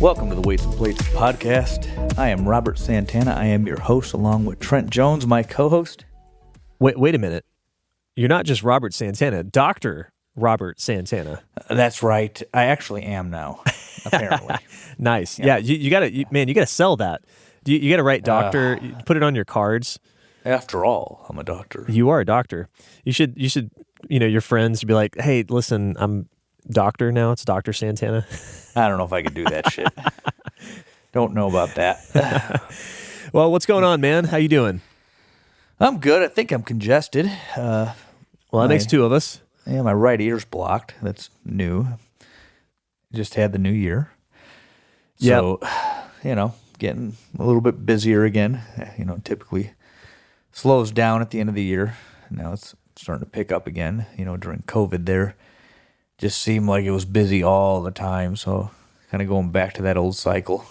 Welcome to the Weights and Plates podcast. I am Robert Santana. I am your host, along with Trent Jones, my co-host. Wait a minute. You're not just Robert Santana, Dr. Robert Santana. That's right. I actually am now, apparently. Nice. Yeah, you gotta sell that. You gotta write doctor, put it on your cards. After all, I'm a doctor. You are a doctor. You should, your friends be like, hey, listen, I'm doctor now. It's Dr. Santana. I don't know if I could do that shit. Don't know about that. Well, what's going on, man? How you doing? I'm good. I think I'm congested. Well, that makes two of us. Yeah, my right ear's blocked. That's new. Just had the new year. So, getting a little bit busier again. Typically slows down at the end of the year. Now it's starting to pick up again. During COVID there, just seemed like it was busy all the time. So kind of going back to that old cycle.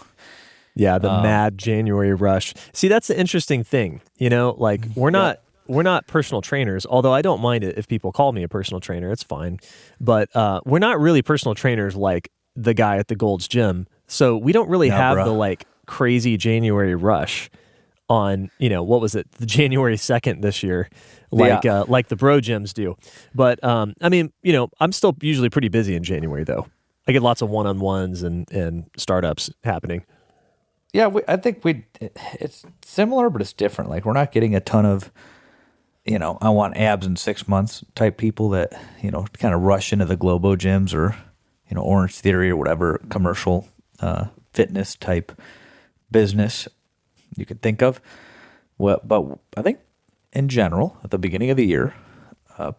Yeah, the mad January rush. See, that's the interesting thing. We're not personal trainers, although I don't mind it if people call me a personal trainer. It's fine. But we're not really personal trainers like the guy at the Gold's Gym. So we don't really have the crazy January rush on, what was it, the January 2nd this year, like the bro gyms do. But I'm still usually pretty busy in January though. I get lots of one-on-ones and startups happening. Yeah, I think it's similar, but it's different. Like, we're not getting a ton of, I want abs in 6 months type people that, kind of rush into the Globo gyms or, Orange Theory or whatever commercial fitness type business you could think of. Well, but I think in general, at the beginning of the year,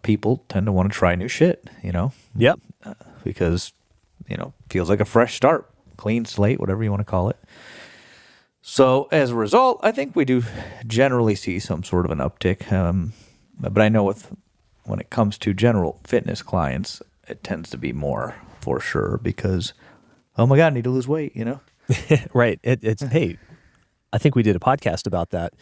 people tend to want to try new shit, Yep. Because, feels like a fresh start, clean slate, whatever you want to call it. So as a result, I think we do generally see some sort of an uptick. But I know when it comes to general fitness clients, it tends to be more for sure because, oh my God, I need to lose weight, Right. Hey, I think we did a podcast about that.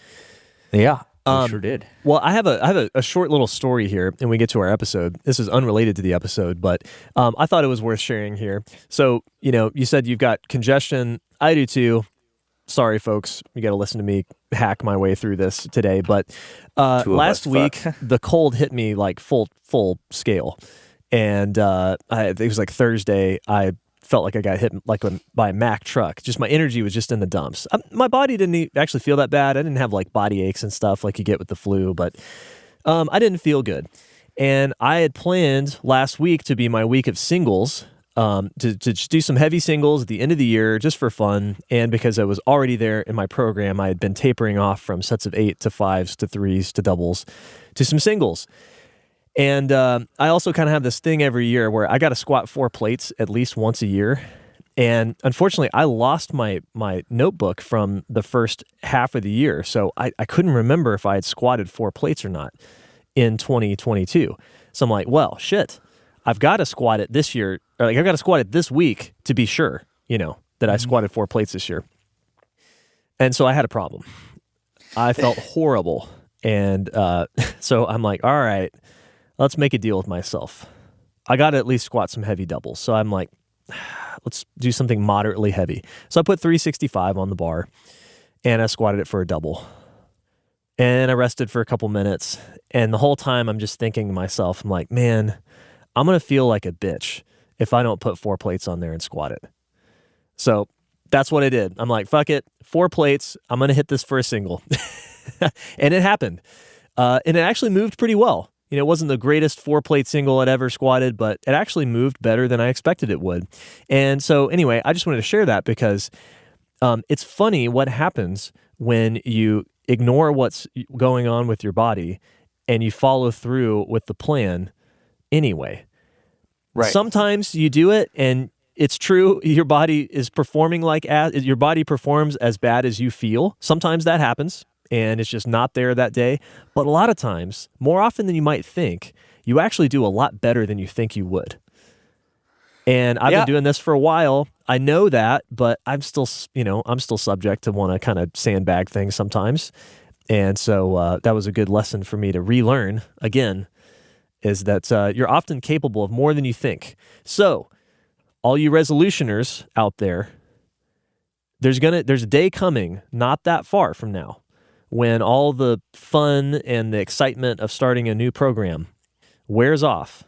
Yeah, we sure did. Well, I have a short little story here, and we get to our episode. This is unrelated to the episode, but I thought it was worth sharing here. So, you said you've got congestion. I do too. Sorry, folks. You got to listen to me hack my way through this today. But last week, the cold hit me like full scale. And it was like Thursday. I felt like I got hit by a Mack truck. Just my energy was just in the dumps. My body didn't actually feel that bad. I didn't have like body aches and stuff like you get with the flu. But I didn't feel good. And I had planned last week to be my week of singles. To just do some heavy singles at the end of the year just for fun. And because I was already there in my program, I had been tapering off from sets of 8 to 5s to 3s to doubles to some singles. And I also kind of have this thing every year where I got to squat 4 plates at least once a year. And unfortunately, I lost my notebook from the first half of the year. So I couldn't remember if I had squatted 4 plates or not in 2022. So I'm like, well, shit. I've got to squat it this year, or I've got to squat it this week to be sure, that I squatted 4 plates this year. And so I had a problem. I felt horrible. And so I'm like, all right, let's make a deal with myself. I got to at least squat some heavy doubles. So I'm like, let's do something moderately heavy. So I put 365 on the bar and I squatted it for a double. And I rested for a couple minutes. And the whole time I'm just thinking to myself, I'm like, man, I'm going to feel like a bitch if I don't put 4 plates on there and squat it. So that's what I did. I'm like, fuck it, 4 plates. I'm going to hit this for a single. And it happened. And it actually moved pretty well. It wasn't the greatest 4-plate single I'd ever squatted, but it actually moved better than I expected it would. And so anyway, I just wanted to share that because it's funny what happens when you ignore what's going on with your body and you follow through with the plan anyway. Right. Sometimes you do it and it's true. Your body is performing your body performs as bad as you feel. Sometimes that happens and it's just not there that day. But a lot of times, more often than you might think, you actually do a lot better than you think you would. And I've been doing this for a while. I know that, but I'm still subject to want to kind of sandbag things sometimes. And so that was a good lesson for me to relearn again is that you're often capable of more than you think. So, all you resolutioners out there, there's a day coming not that far from now when all the fun and the excitement of starting a new program wears off,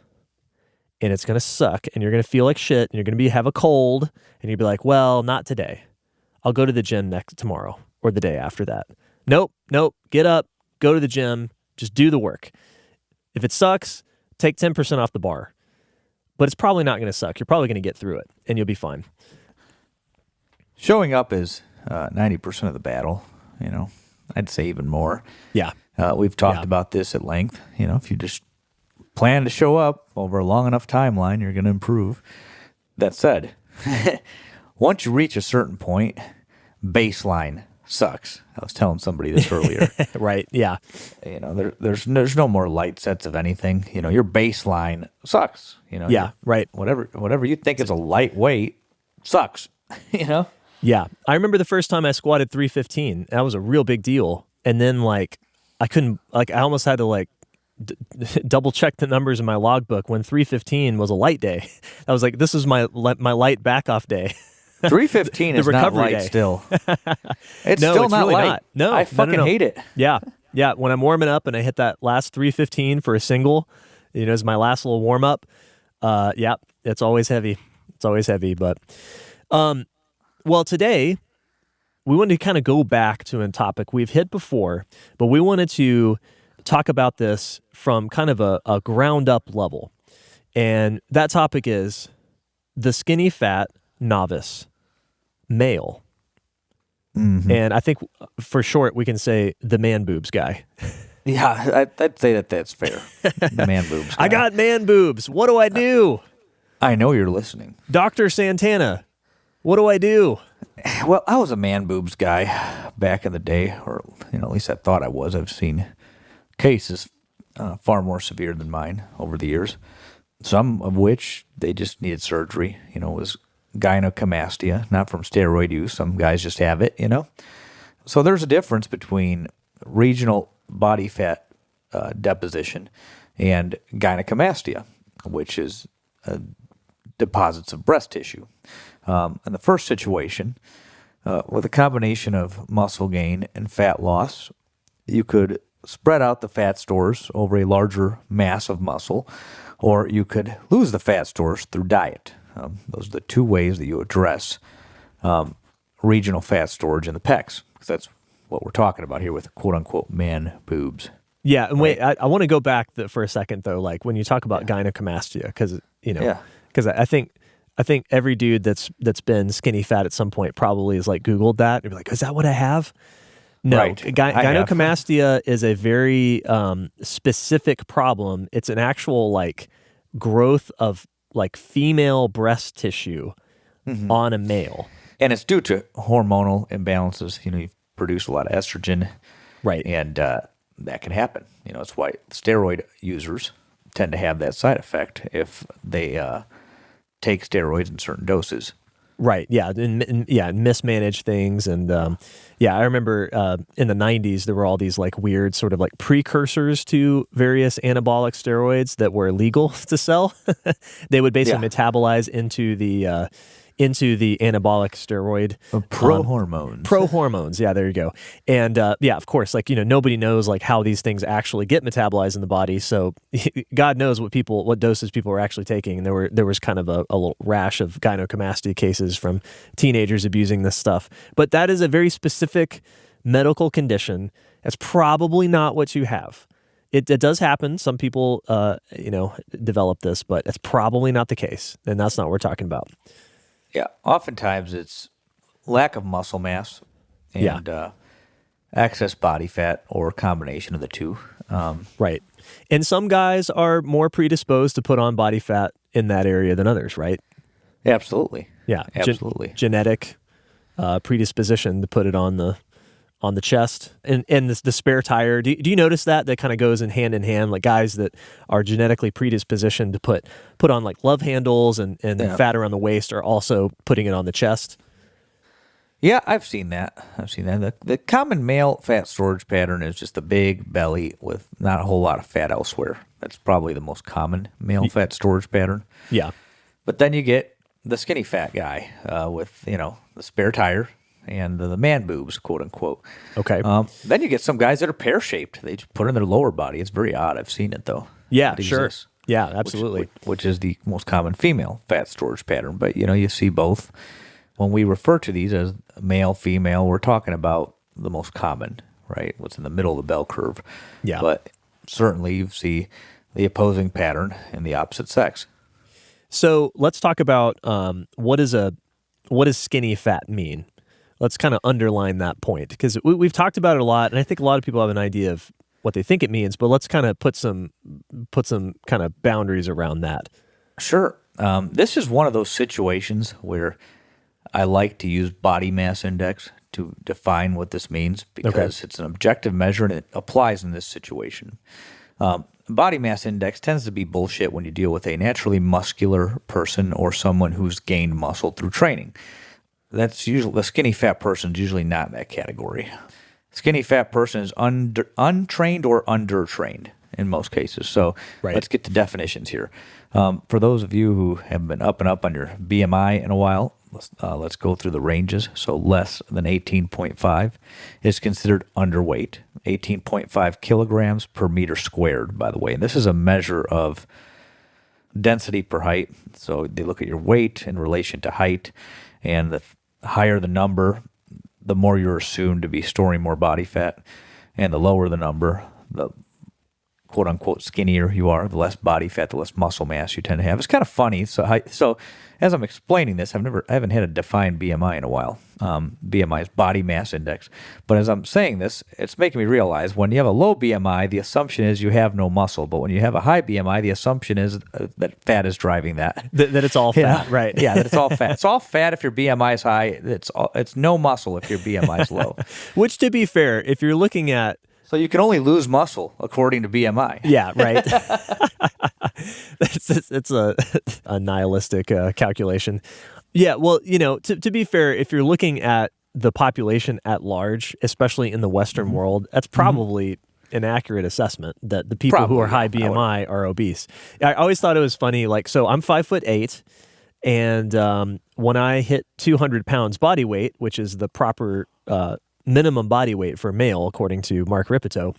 and it's going to suck, and you're going to feel like shit, and you're going to have a cold, and you'll be like, well, not today. I'll go to the gym tomorrow or the day after that. Nope, get up, go to the gym, just do the work. If it sucks, take 10% off the bar. But it's probably not going to suck. You're probably going to get through it, and you'll be fine. Showing up is 90% of the battle, I'd say even more. Yeah. We've talked about this at length. If you just plan to show up over a long enough timeline, you're going to improve. That said, once you reach a certain point, baseline sucks. I was telling somebody this earlier. Right, yeah. There's no more light sets of anything. Your baseline sucks. Yeah, right. Whatever you think is a lightweight sucks. Yeah. I remember the first time I squatted 315. That was a real big deal. And then I almost had to double check the numbers in my logbook when 315 was a light day. I was like, this is my light back off day. 315 is not light day. Still. It's still not really light. Not. No, I fucking hate it. Yeah. When I'm warming up and I hit that last 315 for a single, as my last little warm up. It's always heavy. But, well, today we wanted to kind of go back to a topic we've hit before, but we wanted to talk about this from kind of a ground up level. And that topic is the skinny fat novice male. Mm-hmm. And I think for short, we can say the man boobs guy. Yeah, I'd say that's fair. The man boobs guy. I got man boobs. What do I do? I know you're listening. Dr. Santana, what do I do? Well, I was a man boobs guy back in the day, or at least I thought I was. I've seen cases far more severe than mine over the years, some of which they just needed surgery. It was gynecomastia, not from steroid use. Some guys just have it, So there's a difference between regional body fat deposition and gynecomastia, which is deposits of breast tissue. In the first situation, with a combination of muscle gain and fat loss, you could spread out the fat stores over a larger mass of muscle, or you could lose the fat stores through diet. Those are the two ways that you address regional fat storage in the pecs, because that's what we're talking about here with quote-unquote man boobs. Yeah, and wait, I want to go back for a second, though, when you talk about gynecomastia, because, I think every dude that's been skinny fat at some point probably has Googled that and be like, is that what I have? No, right. Gynecomastia is a very specific problem. It's an actual growth of female breast tissue on a male. And it's due to hormonal imbalances. You produce a lot of estrogen. Right. And that can happen. It's why steroid users tend to have that side effect if they take steroids in certain doses. Right. Yeah. And mismanage things. And I remember in the 90s, there were all these weird sort of precursors to various anabolic steroids that were legal to sell. They would basically metabolize into the anabolic steroid. Pro-hormones. Pro-hormones. Yeah, there you go. And of course, nobody knows how these things actually get metabolized in the body. So God knows what doses people were actually taking. And there was kind of a little rash of gynecomastia cases from teenagers abusing this stuff. But that is a very specific medical condition. That's probably not what you have. It does happen. Some people, develop this, but it's probably not the case. And that's not what we're talking about. Yeah, oftentimes it's lack of muscle mass and excess body fat, or a combination of the two. Right. And some guys are more predisposed to put on body fat in that area than others, right? Absolutely. Yeah, absolutely. Genetic predisposition to put it on the chest and the spare tire. Do you notice that kind of goes in hand, guys that are genetically predispositioned to put on love handles and fat around the waist are also putting it on the chest? Yeah, I've seen that. The common male fat storage pattern is just a big belly with not a whole lot of fat elsewhere. That's probably the most common male fat storage pattern. Yeah. But then you get the skinny fat guy with, the spare tire and the man boobs, quote unquote. Okay. Then you get some guys that are pear-shaped. They just put in their lower body. It's very odd. I've seen it, though. Yeah, It sure. exists, Yeah, absolutely. which is the most common female fat storage pattern. But, you see both. When we refer to these as male, female, we're talking about the most common, right? What's in the middle of the bell curve. Yeah. But certainly you see the opposing pattern in the opposite sex. So let's talk about what does skinny fat mean? Let's kind of underline that point because we've talked about it a lot, and I think a lot of people have an idea of what they think it means. But let's kind of put some kind of boundaries around that. Sure. This is one of those situations where I like to use body mass index to define what this means because it's an objective measure and it applies in this situation. Body mass index tends to be bullshit when you deal with a naturally muscular person or someone who's gained muscle through training. That's usually the skinny fat person is usually not in that category. Skinny fat person is untrained or undertrained in most cases. So Let's get to definitions here. For those of you who haven't been up and up on your BMI in a while, let's go through the ranges. So less than 18.5 is considered underweight. 18.5 kilograms per meter squared, by the way. And this is a measure of density per height. So they look at your weight in relation to height. And the higher the number, the more you're assumed to be storing more body fat. And the lower the number, the quote-unquote skinnier you are, the less body fat, the less muscle mass you tend to have. It's kind of funny. So as I'm explaining this, I haven't had a defined BMI in a while. BMI is body mass index. But as I'm saying this, it's making me realize when you have a low BMI, the assumption is you have no muscle. But when you have a high BMI, the assumption is that fat is driving that. That it's all fat, right? Yeah, that it's all fat. It's all fat if your BMI is high. It's no muscle if your BMI is low. Which, to be fair, if you're looking at so you can only lose muscle according to BMI. Yeah, right. it's a nihilistic calculation. Yeah, well, to be fair, if you're looking at the population at large, especially in the Western world, that's probably an accurate assessment that the people who are high BMI are obese. I always thought it was funny. So I'm 5'8", and when I hit 200 pounds body weight, which is the proper minimum body weight for a male, according to Mark Ripito,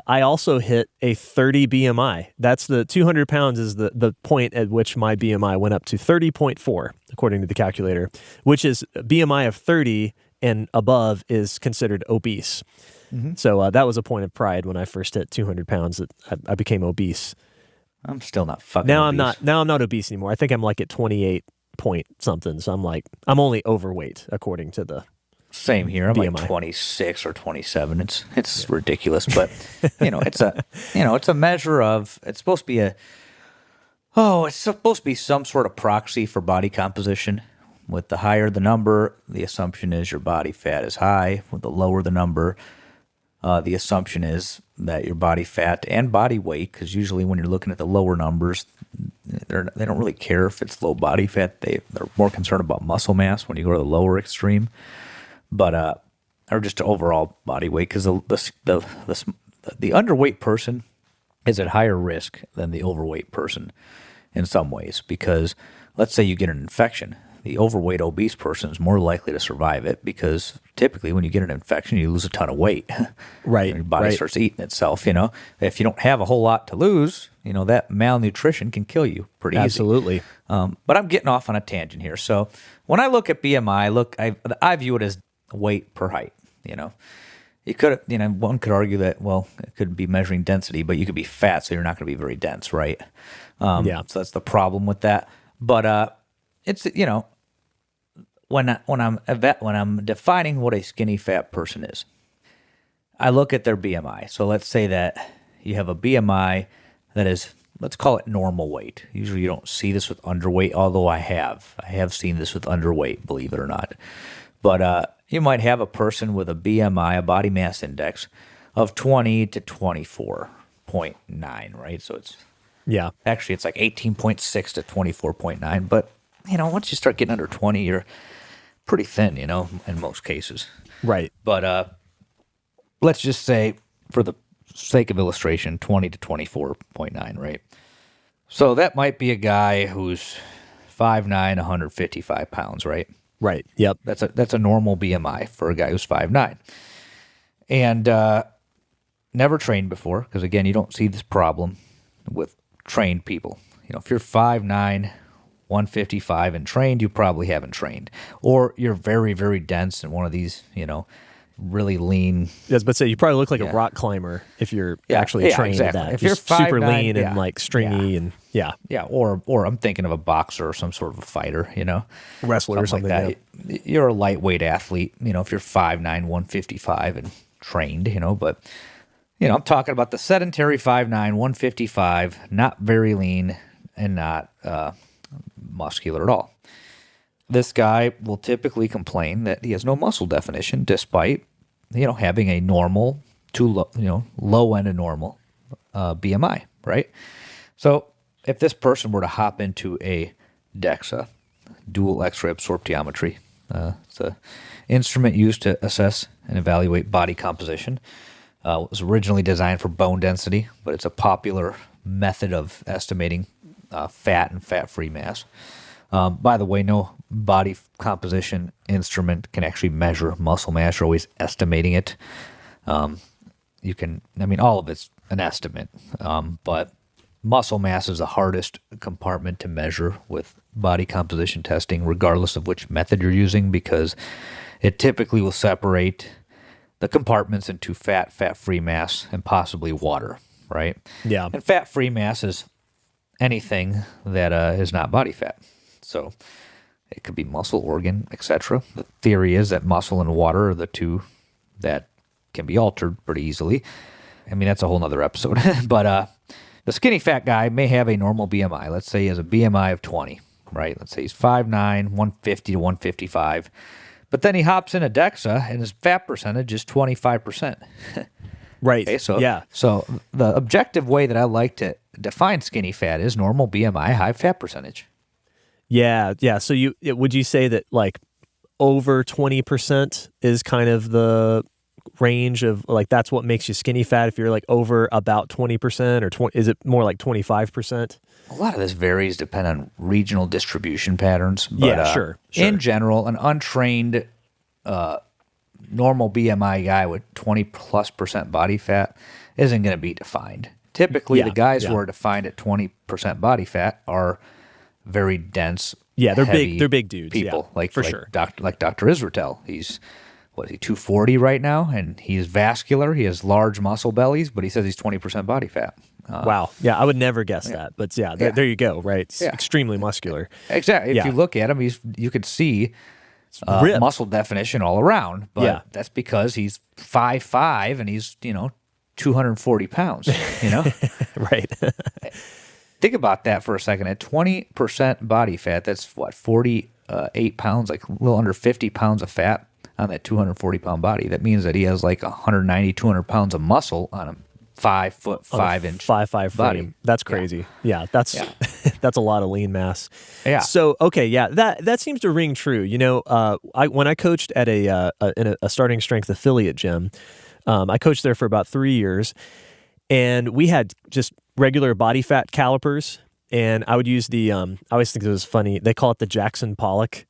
I also hit a 30 BMI. That's the 200 pounds is the point at which my BMI went up to 30.4, according to the calculator, which is BMI of 30 and above is considered obese. So that was a point of pride when I first hit 200 pounds that I became obese. I'm still not fucking now obese. I'm not obese anymore. I think I'm like at 28 point something. So I'm only overweight according to the Same here. I'm BMI. like 26 or 27. It's ridiculous, but it's a measure of. It's supposed to be some sort of proxy for body composition. With the higher the number, the assumption is your body fat is high. With the lower the number, the assumption is that your body fat and body weight, because usually when you're looking at the lower numbers, they don't really care if it's low body fat. They're more concerned about muscle mass when you go to the lower extreme. But or just overall body weight, because the underweight person is at higher risk than the overweight person in some ways, because let's say you get an infection, the overweight obese person is more likely to survive it, because typically when you get an infection, you lose a ton of weight. Right. Your body starts eating itself. If you don't have a whole lot to lose, that malnutrition can kill you pretty easy. Absolutely. But I'm getting off on a tangent here. So when I look at BMI, I view it as weight per height. You could, one could argue that, well, it could be measuring density, but you could be fat, so you're not going to be very dense, right? So that's the problem with that. But it's when I'm defining what a skinny fat person is, I look at their BMI. So let's say that you have a BMI that is, let's call it normal weight. Usually you don't see this with underweight, although I have seen this with underweight, believe it or not. But you might have a person with a BMI, a body mass index, of 20 to 24.9, right? So it's actually it's like 18.6 to 24.9. But once you start getting under 20, you're pretty thin, in most cases. Right. But let's just say, for the sake of illustration, 20 to 24.9, right? So that might be a guy who's 5'9", 155 pounds, right? Right. Yep. That's a normal BMI for a guy who's 5'9". And never trained before, because, again, you don't see this problem with trained people. If you're 5'9", 155 and trained, you probably haven't trained. Or you're very, very dense and one of these, really lean. Yes, but say you probably look like a rock climber if you're actually trained exactly. at that. If you're super 5'9", lean and like stringy and Yeah, or I'm thinking of a boxer or some sort of a fighter, wrestler or something like that. You're a lightweight athlete, if you're 5'9", 155 and trained, but I'm talking about the sedentary 5'9", 155, not very lean and not muscular at all. This guy will typically complain that he has no muscle definition, despite having a normal to low end of normal BMI, right? So if this person were to hop into a DEXA, dual X-ray absorptiometry, it's an instrument used to assess and evaluate body composition. It was originally designed for bone density, but it's a popular method of estimating fat and fat-free mass. By the way, no body composition instrument can actually measure muscle mass. You're always estimating it. All of it's an estimate, but muscle mass is the hardest compartment to measure with body composition testing, regardless of which method you're using, because it typically will separate the compartments into fat, fat-free mass, and possibly water, right? Yeah. And fat-free mass is anything that is not body fat. So it could be muscle, organ, etc. The theory is that muscle and water are the two that can be altered pretty easily. That's a whole nother episode. But the skinny fat guy may have a normal BMI. Let's say he has a BMI of 20, right? Let's say he's 5'9", 150 to 155. But then he hops in a DEXA and his fat percentage is 25%. Right. Okay, so the objective way that I like to define skinny fat is normal BMI, high fat percentage. Yeah. So would you say that like over 20% is kind of the range of like that's what makes you skinny fat? If you're like over about 20% or is it more like 25%? A lot of this varies depending on regional distribution patterns. But, sure. In general, an untrained normal BMI guy with 20+% body fat isn't going to be defined. Typically, the guys who are defined at 20% body fat are very dense, they're heavy big. They're big dudes. people, sure. Dr. Israel. He's 240 right now, and he's vascular. He has large muscle bellies, but he says he's 20% body fat. Wow. Yeah, I would never guess that, but there you go. Right, it's extremely muscular. Exactly. If you look at him, you could see muscle definition all around, but that's because he's 5'5" and he's 240 pounds. Right. Think about that for a second. At 20% body fat, that's 48 pounds, like a little under 50 pounds of fat on that 240-pound body. That means that he has like 190, 200 pounds of muscle on a 5'5" 5'5" body. frame. That's crazy. Yeah, that's that's a lot of lean mass. Yeah. So that seems to ring true. When I coached at in a starting strength affiliate gym, I coached there for about 3 years, and we had just regular body fat calipers, and I would use I always think it was funny. They call it the Jackson Pollock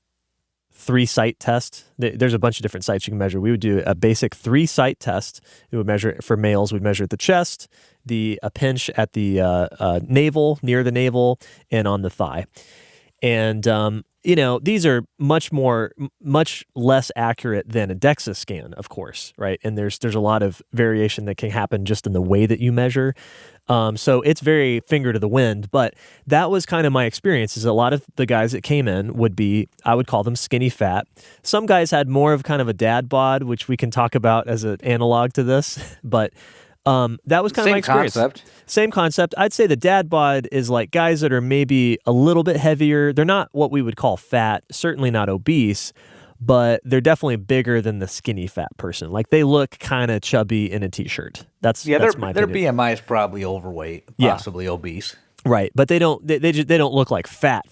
3-site test. There's a bunch of different sites you can measure. We would do a basic 3-site test. We would measure for males. We'd measure at the chest, a pinch at the navel, near the navel, and on the thigh. And these are much less accurate than a DEXA scan, of course, right? And there's a lot of variation that can happen just in the way that you measure. So it's very finger to the wind, but that was kind of my experience. Is a lot of the guys that came in I would call them skinny fat. Some guys had more of kind of a dad bod, which we can talk about as an analog to this, but that was kind of my experience. Same concept. I'd say the dad bod is like guys that are maybe a little bit heavier. They're not what we would call fat, certainly not obese, but they're definitely bigger than the skinny fat person. Like they look kind of chubby in a t-shirt. That's my opinion. Their BMI is probably overweight, possibly obese. Right, but they don't they don't look like fat.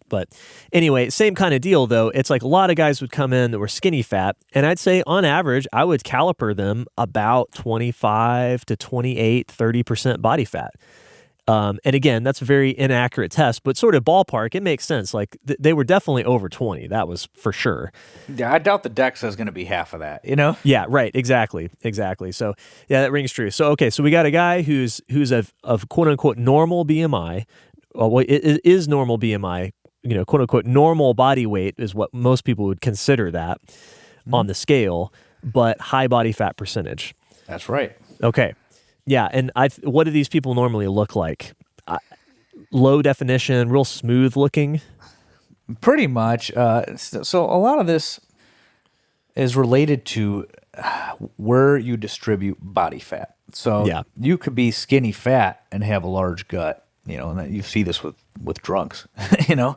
But anyway, same kind of deal though. It's like a lot of guys would come in that were skinny fat, and I'd say on average I would caliper them about 25 to 28, 30% body fat. And again, that's a very inaccurate test, but sort of ballpark, it makes sense. Like they were definitely over 20. That was for sure. Yeah, I doubt the DEXA is going to be half of that, you know? Yeah, right. Exactly. So yeah, that rings true. So, okay. So we got a guy who's of quote unquote normal BMI. Well, it is normal BMI, quote unquote normal body weight is what most people would consider that on the scale, but high body fat percentage. That's right. Okay. Yeah, and what do these people normally look like? Low definition, real smooth looking? Pretty much. So a lot of this is related to where you distribute body fat. So you could be skinny fat and have a large gut, and you see this with drunks,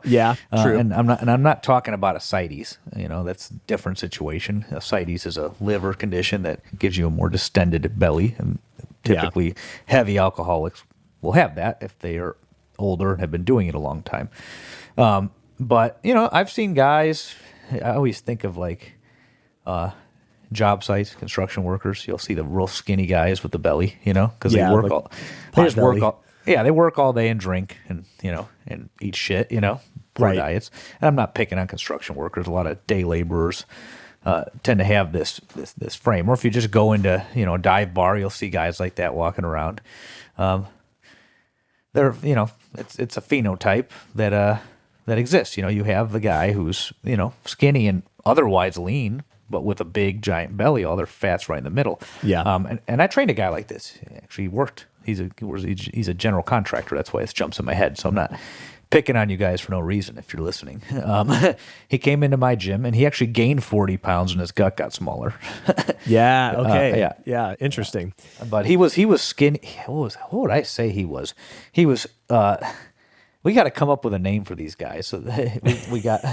Yeah, true. And I'm not talking about ascites. That's a different situation. Ascites is a liver condition that gives you a more distended belly, and typically heavy alcoholics will have that if they are older and have been doing it a long time. But I've seen guys. I always think of like job sites, construction workers. You'll see the real skinny guys with the belly, because they work like they work all day and drink and and eat shit, poor diets. And I'm not picking on construction workers. A lot of day laborers tend to have this frame. Or if you just go into a dive bar, you'll see guys like that walking around. They're it's a phenotype that exists. You have the guy who's skinny and otherwise lean, but with a big giant belly. All their fat's right in the middle. Yeah. And I trained a guy like this. He actually worked. He's a general contractor. That's why this jumps in my head. So I'm not picking on you guys for no reason if you're listening. He came into my gym and he actually gained 40 pounds and his gut got smaller. Yeah. Okay. Yeah. Interesting. But he was skinny. What would I say he was? He was. We got to come up with a name for these guys. So we got.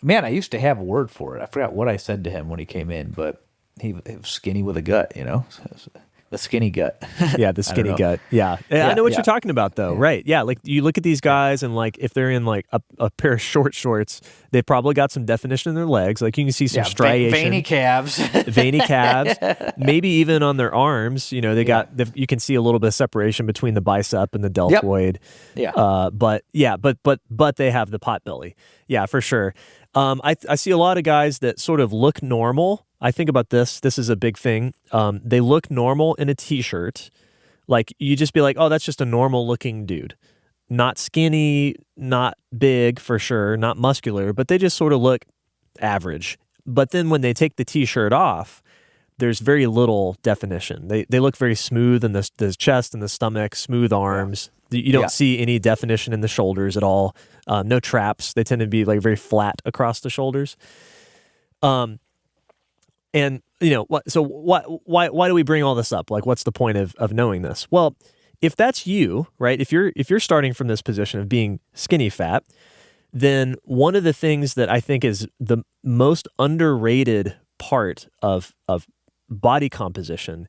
Man, I used to have a word for it. I forgot what I said to him when he came in, but he was skinny with a gut. The skinny gut. Yeah, the skinny gut. Yeah. I know what you're talking about, though. Yeah. Right. Yeah. Like you look at these guys and like if they're in like a pair of short shorts, they've probably got some definition in their legs. Like you can see some striation. Veiny calves. Veiny calves. Maybe even on their arms, you can see a little bit of separation between the bicep and the deltoid. Yep. Yeah. But they have the pot belly. Yeah, for sure. I see a lot of guys that sort of look normal. I think about this. This is a big thing. They look normal in a t-shirt. Like you just be like, oh, that's just a normal looking dude. Not skinny, not big for sure, not muscular, but they just sort of look average. But then when they take the t-shirt off, there's very little definition. They look very smooth in the chest and the stomach, smooth arms. You don't see any definition in the shoulders at all. No traps. They tend to be like very flat across the shoulders. And so why do we bring all this up? Like, what's the point of knowing this? Well, if that's you, right? If you're starting from this position of being skinny fat, then one of the things that I think is the most underrated part of body composition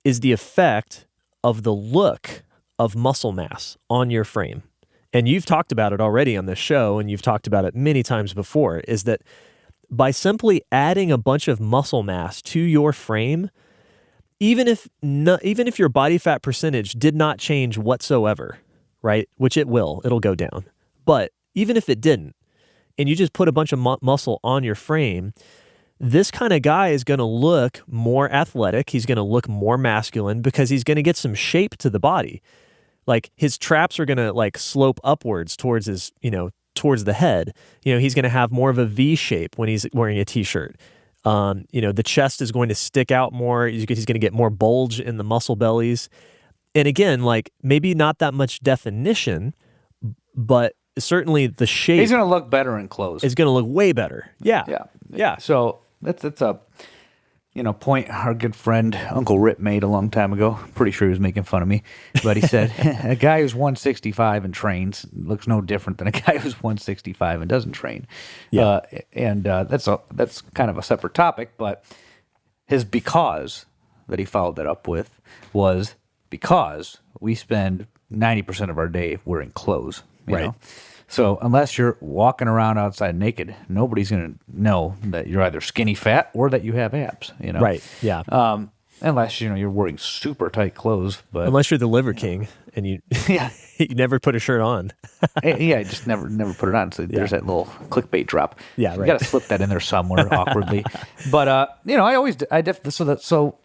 is the effect of the look of muscle mass on your frame. And you've talked about it already on this show, and you've talked about it many times before, is that by simply adding a bunch of muscle mass to your frame, even if your body fat percentage did not change whatsoever, right? Which it'll go down. But even if it didn't, and you just put a bunch of muscle on your frame, this kind of guy is going to look more athletic. He's going to look more masculine because he's going to get some shape to the body. Like his traps are going to like slope upwards towards his, towards the head. He's going to have more of a V shape when he's wearing a t-shirt. The chest is going to stick out more. He's going to get more bulge in the muscle bellies. And again, like maybe not that much definition, but certainly the shape. He's going to look better in clothes. Is going to look way better. Yeah. Yeah. So that's a point our good friend Uncle Rip made a long time ago. Pretty sure he was making fun of me, but he said a guy who's 165 and trains looks no different than a guy who's 165 and doesn't train. Yeah, that's kind of a separate topic. But because that he followed that up with was because we spend 90% of our day wearing clothes, you Right. know? So unless you're walking around outside naked, nobody's going to know that you're either skinny fat or that you have abs, you know? Right. Yeah. Unless, you're wearing super tight clothes, but Unless you're the liver king and you yeah. you never put a shirt on. Yeah, I just never put it on. So there's that little clickbait drop. Yeah, So right. You got to slip that in there somewhere awkwardly. But so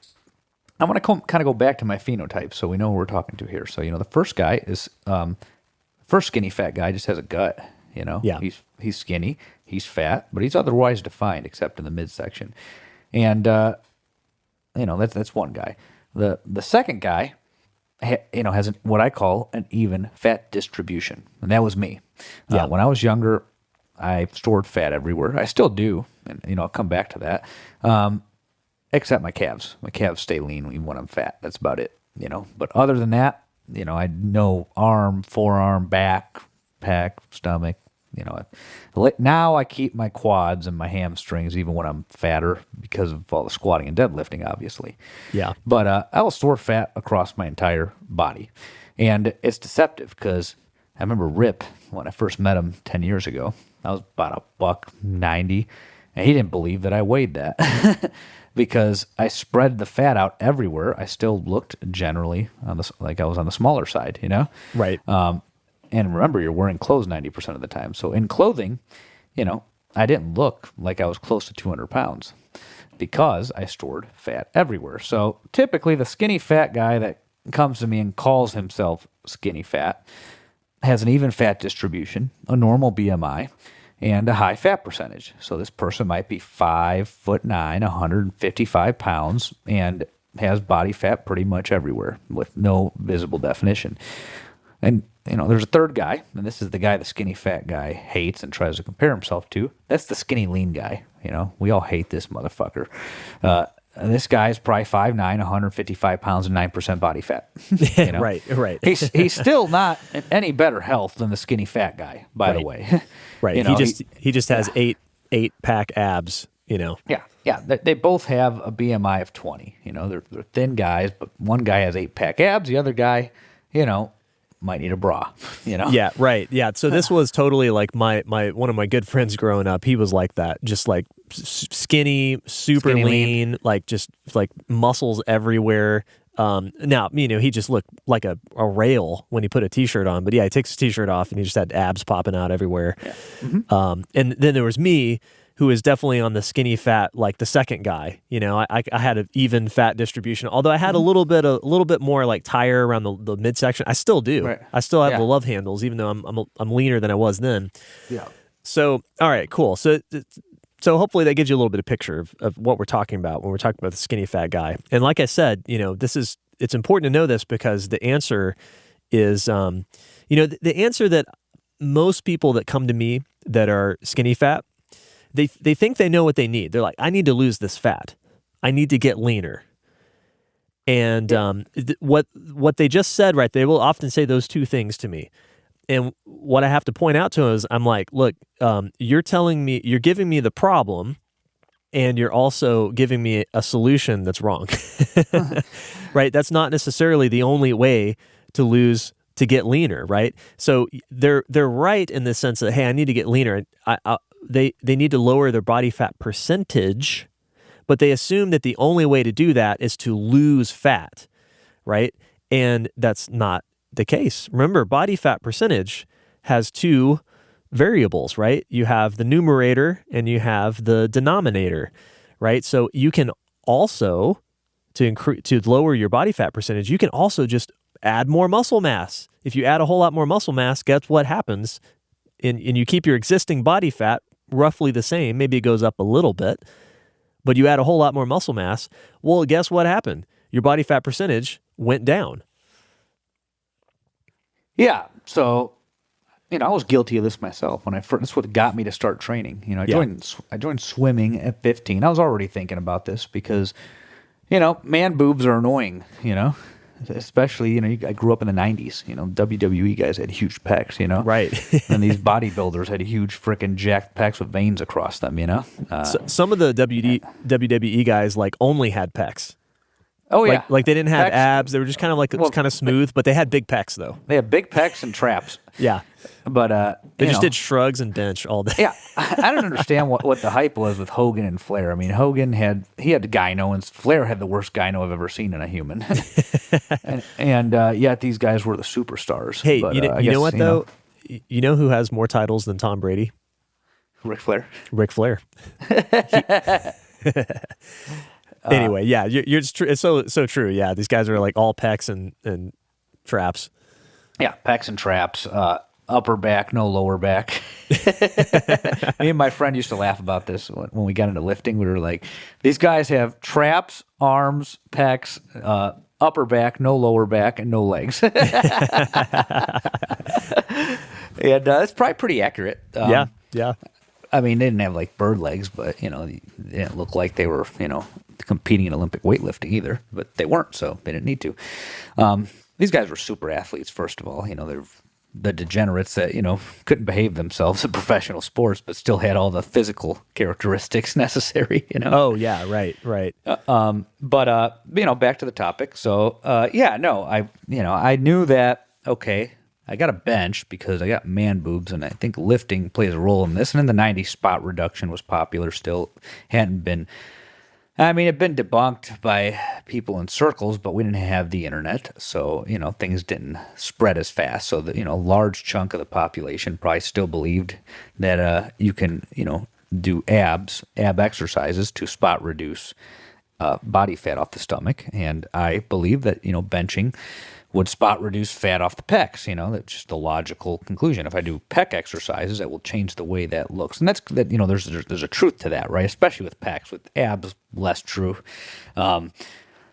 I want to kind of go back to my phenotype so we know who we're talking to here. So the first guy is first skinny fat guy just has a gut. Yeah. He's skinny, he's fat, but he's otherwise defined except in the midsection, and that's one guy. The second guy has what I call an even fat distribution. And that was me. Yeah. When I was younger, I stored fat everywhere. I still do. And, I'll come back to that. Except my calves. My calves stay lean even when I'm fat. That's about it, But other than that, I know arm, forearm, back, pec, stomach, Now I keep my quads and my hamstrings even when I'm fatter because of all the squatting and deadlifting, obviously. Yeah. But I will store fat across my entire body. And it's deceptive because I remember Rip, when I first met him 10 years ago, I was about $190, and he didn't believe that I weighed that because I spread the fat out everywhere. I still looked generally like I was on the smaller side, Right. And remember, you're wearing clothes 90% of the time. So in clothing, I didn't look like I was close to 200 pounds because I stored fat everywhere. So typically the skinny fat guy that comes to me and calls himself skinny fat has an even fat distribution, a normal BMI, and a high fat percentage. So this person might be 5'9", 155 pounds, and has body fat pretty much everywhere with no visible definition. And, there's a third guy, and this is the guy the skinny fat guy hates and tries to compare himself to. That's the skinny lean guy. We all hate this motherfucker. This guy is probably 5'9", 155 pounds, and 9% body fat. Right. He's still not in any better health than the skinny fat guy, by the way. Right. He just has eight pack abs, Yeah. They both have a BMI of 20. They're thin guys, but one guy has 8-pack abs. The other guy, might need a bra, Yeah, right. Yeah. So this was totally like my one of my good friends growing up. He was like that, just like skinny, super lean, like just like muscles everywhere. Now, he just looked like a rail when he put a t-shirt on, but yeah, he takes his t-shirt off and he just had abs popping out everywhere. Yeah. Mm-hmm. And then there was me, who is definitely on the skinny fat, like the second guy. I had an even fat distribution, although I had a little bit more like tire around the midsection. I still do. Right. I still have the love handles, even though I'm leaner than I was then. Yeah. So, all right, cool. So hopefully that gives you a little bit of picture of what we're talking about when we're talking about the skinny fat guy. And like I said, it's important to know this because the answer is, the answer that most people that come to me that are skinny fat, they think they know what they need. They're like, I need to lose this fat. I need to get leaner. And what they just said, right, they will often say those two things to me. And what I have to point out to them is I'm like, look, you're giving me the problem, and you're also giving me a solution that's wrong. Right? That's not necessarily the only way to get leaner, right? So they're right in the sense that, hey, I need to get leaner. They need to lower their body fat percentage, but they assume that the only way to do that is to lose fat, right? And that's not the case. Remember, body fat percentage has two variables, right? You have the numerator and you have the denominator, right? So you can also, to lower your body fat percentage, you can also just add more muscle mass. If you add a whole lot more muscle mass, guess what happens? And you keep your existing body fat roughly the same, maybe it goes up a little bit, but you add a whole lot more muscle mass, well, guess what happened? Your body fat percentage went down. Yeah, so, I was guilty of this myself when that's what got me to start training. I joined swimming at 15. I was already thinking about this because, man boobs are annoying, especially, I grew up in the 90s, WWE guys had huge pecs, Right. And these bodybuilders had huge freaking jacked pecs with veins across them, Some of the WWE guys like only had pecs. Oh, yeah. Like they didn't have Pecs. abs. They were just kind of like, it was kind of smooth, but they had big pecs though. They had big pecs and traps. Yeah. But They just did shrugs and bench all day. Yeah, I don't understand what the hype was with Hogan and Flair. I mean, Hogan had the gyno, and Flair had the worst gyno I've ever seen in a human. and yet these guys were the superstars. Hey, but, you know what though? You know who has more titles than Tom Brady? Ric Flair. Ric Flair. Anyway, yeah, it's true. It's so true. Yeah, these guys are like all pecs and traps. Yeah, pecs and traps. Upper back, no lower back. Me and my friend used to laugh about this when we got into lifting. We were like, these guys have traps, arms, pecs, upper back, no lower back, and no legs. And it's probably pretty accurate. Yeah. I mean, they didn't have like bird legs, but they didn't look like they were competing in Olympic weightlifting either. But they weren't, so they didn't need to. These guys were super athletes. First of all, they're the degenerates that couldn't behave themselves in professional sports, but still had all the physical characteristics necessary. Oh yeah, right. But back to the topic. So I knew that. Okay, I got a bench because I got man boobs, and I think lifting plays a role in this. And in the '90s, spot reduction was popular. Still hadn't been. I mean, it'd been debunked by people in circles, but we didn't have the internet, so things didn't spread as fast. So the a large chunk of the population probably still believed that you can do ab exercises to spot reduce body fat off the stomach, and I believe that benching would spot reduce fat off the pecs. That's just the logical conclusion. If I do pec exercises, that will change the way that looks. And that's that. There's a truth to that, right? Especially with pecs. With abs, less true.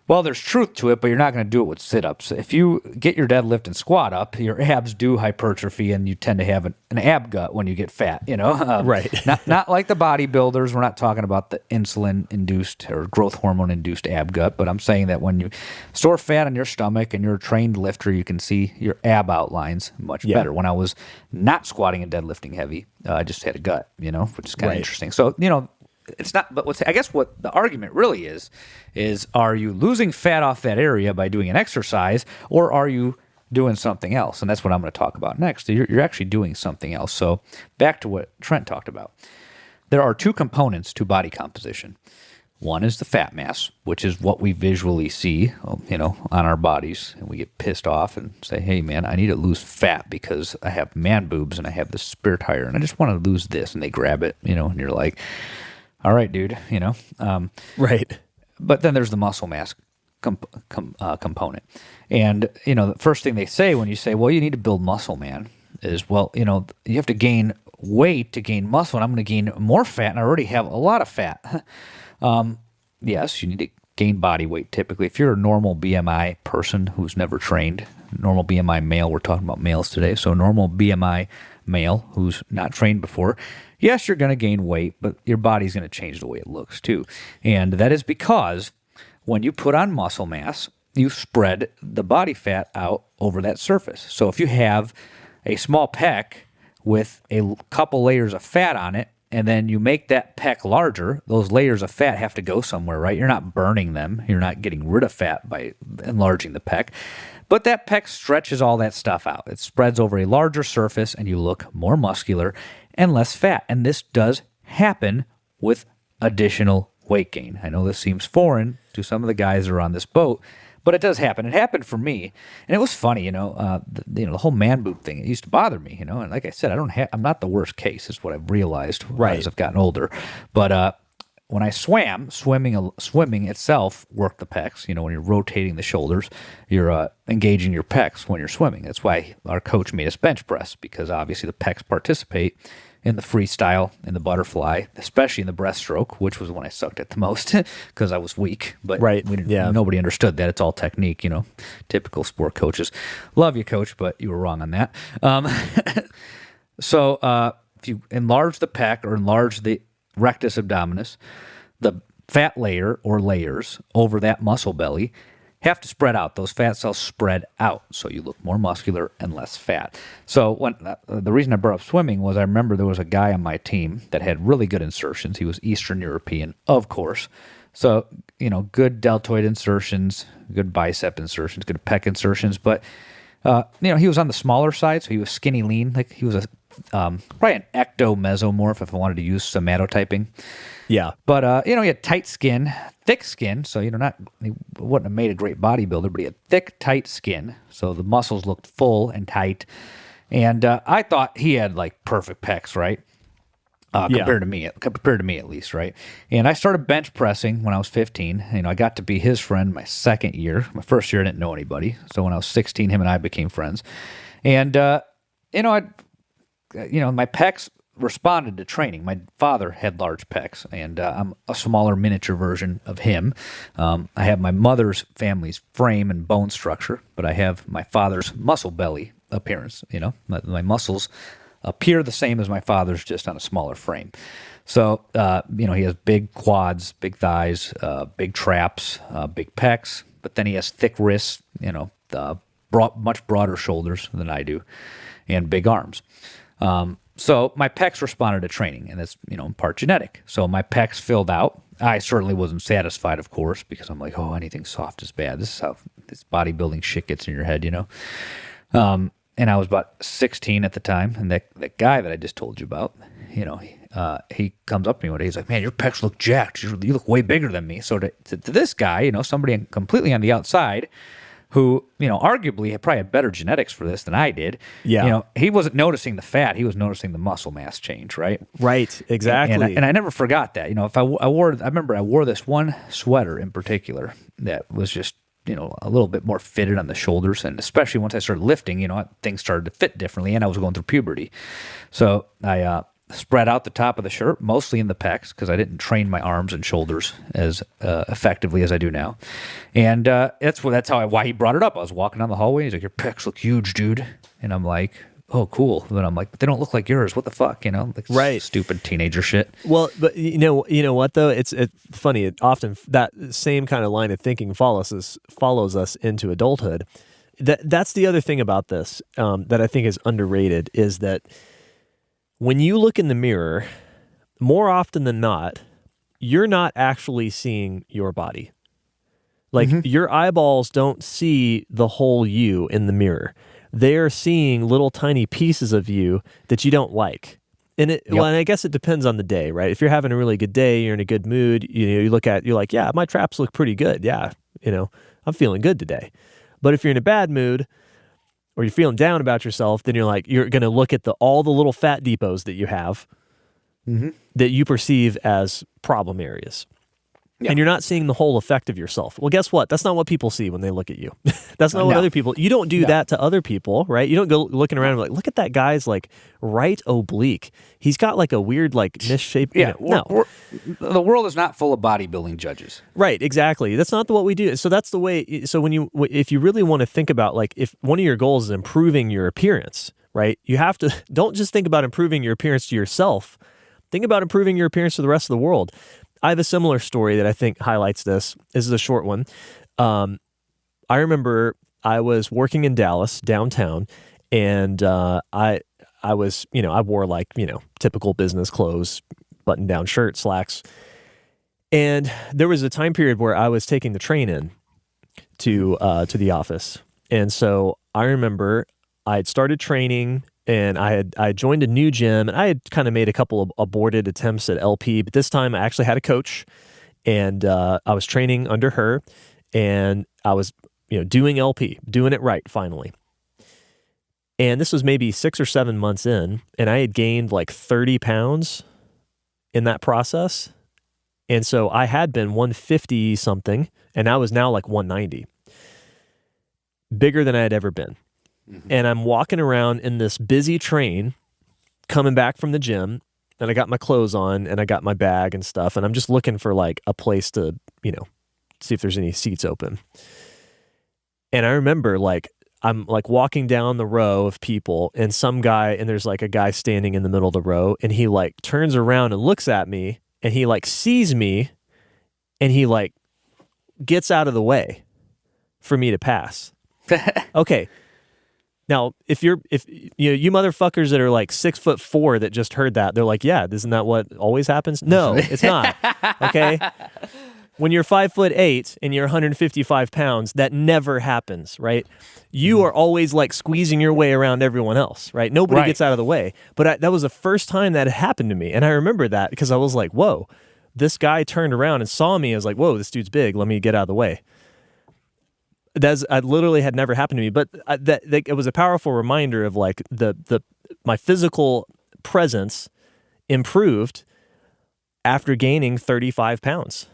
Well, there's truth to it, but you're not going to do it with sit-ups. If you get your deadlift and squat up, your abs do hypertrophy, and you tend to have an ab gut when you get fat, Right. not like the bodybuilders. We're not talking about the insulin-induced or growth hormone-induced ab gut, but I'm saying that when you store fat on your stomach and you're a trained lifter, you can see your ab outlines much better. When I was not squatting and deadlifting heavy, I just had a gut, which is kind of interesting. So, it's not, but I guess what the argument really is are you losing fat off that area by doing an exercise, or are you doing something else? And that's what I'm going to talk about next. You're actually doing something else. So back to what Trent talked about. There are two components to body composition. One is the fat mass, which is what we visually see, on our bodies, and we get pissed off and say, hey, man, I need to lose fat because I have man boobs and I have this spare tire, and I just want to lose this. And they grab it, and you're like, all right, dude, Right. But then there's the muscle mass component. And, the first thing they say when you say, well, you need to build muscle, man, is, well, you have to gain weight to gain muscle, and I'm going to gain more fat, and I already have a lot of fat. Yes, you need to gain body weight typically. If you're a normal BMI person who's never trained, normal BMI male, we're talking about males today, so normal BMI male who's not trained before, yes, you're going to gain weight, but your body's going to change the way it looks too. And that is because when you put on muscle mass, you spread the body fat out over that surface. So if you have a small pec with a couple layers of fat on it, and then you make that pec larger, those layers of fat have to go somewhere, right? You're not burning them. You're not getting rid of fat by enlarging the pec. But that pec stretches all that stuff out. It spreads over a larger surface, and you look more muscular and less fat. And this does happen with additional weight gain. I know this seems foreign to some of the guys that are on this boat, but it does happen. It happened for me, and it was funny. The whole man boob thing. It used to bother me. And like I said, I'm not the worst case. Is what I've realized as I've gotten older. But when I swimming itself worked the pecs. When you're rotating the shoulders, you're engaging your pecs when you're swimming. That's why our coach made us bench press, because obviously the pecs participate in the freestyle, in the butterfly, especially in the breaststroke, which was when I sucked at the most because I was weak. But nobody understood that. It's all technique, typical sport coaches. Love you, coach, but you were wrong on that. So if you enlarge the pec or enlarge the rectus abdominis, the fat layer or layers over that muscle belly have to spread out. Those fat cells spread out, so you look more muscular and less fat. So when the reason I brought up swimming was I remember there was a guy on my team that had really good insertions. He was Eastern European, of course. So good deltoid insertions, good bicep insertions, good pec insertions, but he was on the smaller side, so he was skinny lean. Like he was probably an ectomesomorph if I wanted to use somatotyping. Yeah. But he had tight skin, thick skin, so he wouldn't have made a great bodybuilder, but he had thick, tight skin, so the muscles looked full and tight. And I thought he had like perfect pecs, right? Compared to me at least, right? And I started bench pressing when I was 15. I got to be his friend my second year. My first year I didn't know anybody, so when I was 16, him and I became friends. And my pecs responded to training. My father had large pecs, and I'm a smaller miniature version of him. I have my mother's family's frame and bone structure, but I have my father's muscle belly appearance. My muscles appear the same as my father's, just on a smaller frame. So, he has big quads, big thighs, big traps, big pecs, but then he has thick wrists, much broader shoulders than I do, and big arms. So my pecs responded to training, and that's, in part genetic. So my pecs filled out. I certainly wasn't satisfied, of course, because I'm like, anything soft is bad. This is how this bodybuilding shit gets in your head, And I was about 16 at the time, and that guy that I just told you about, he comes up to me one day. He's like, "Man, your pecs look jacked. You look way bigger than me." So to this guy, somebody completely on the outside, who arguably probably had better genetics for this than I did. Yeah. He wasn't noticing the fat; he was noticing the muscle mass change. Right. Right. Exactly. And I never forgot that. If I remember I wore this one sweater in particular that was just, a little bit more fitted on the shoulders. And especially once I started lifting, things started to fit differently, and I was going through puberty. So I spread out the top of the shirt, mostly in the pecs, because I didn't train my arms and shoulders as effectively as I do now. And that's why he brought it up. I was walking down the hallway. He's like, "Your pecs look huge, dude." And I'm like, "Oh, cool." But I'm like, "But they don't look like yours. What the fuck?" Right. Stupid teenager shit. Well, but you know what though? It's funny. It often that same kind of line of thinking follows us into adulthood. That's the other thing about this that I think is underrated is that when you look in the mirror, more often than not, you're not actually seeing your body. Like your eyeballs don't see the whole you in the mirror. They're seeing little tiny pieces of you that you don't like. And and I guess it depends on the day, right? If you're having a really good day, you're in a good mood, you're like, "Yeah, my traps look pretty good. Yeah, I'm feeling good today." But if you're in a bad mood or you're feeling down about yourself, then you're going to look at all the little fat depots that you have that you perceive as problem areas. Yeah. And you're not seeing the whole effect of yourself. Well, guess what? That's not what people see when they look at you. That's not what other people... You don't do that to other people, right? You don't go looking around and like, "Look at that guy's like right oblique. He's got like a weird like misshape..." Yeah, the world is not full of bodybuilding judges. Right, exactly. That's not what we do. So that's the way... So if you really want to think about like, if one of your goals is improving your appearance, right? You have to... Don't just think about improving your appearance to yourself. Think about improving your appearance to the rest of the world. I have a similar story that I think highlights this. This is a short one. I remember I was working in Dallas downtown, and I was, I wore like, typical business clothes, button-down shirt, slacks. And there was a time period where I was taking the train in to the office. And so I remember I had started training, and I joined a new gym, and I had kind of made a couple of aborted attempts at LP, but this time I actually had a coach, and I was training under her, and I was, doing LP, doing it right finally. And this was maybe 6 or 7 months in, and I had gained like 30 pounds in that process. And so I had been 150 something, and I was now like 190. Bigger than I had ever been. And I'm walking around in this busy train coming back from the gym, and I got my clothes on and I got my bag and stuff, and I'm just looking for like a place to, see if there's any seats open. And I remember like I'm like walking down the row of people, and there's like a guy standing in the middle of the row, and he like turns around and looks at me, and he like sees me, and he like gets out of the way for me to pass. Okay. Now, if you motherfuckers that are like 6'4" that just heard that, they're like, "Yeah, isn't that what always happens?" No, it's not. Okay. when you're 5'8" and you're 155 pounds, that never happens, right? You are always like squeezing your way around everyone else, right? Nobody gets out of the way. But that was the first time that had happened to me. And I remember that because I was like, whoa, this guy turned around and saw me. I was like, whoa, this dude's big. Let me get out of the way. I literally had never happened to me, but it was a powerful reminder of like my physical presence improved after gaining 35 pounds.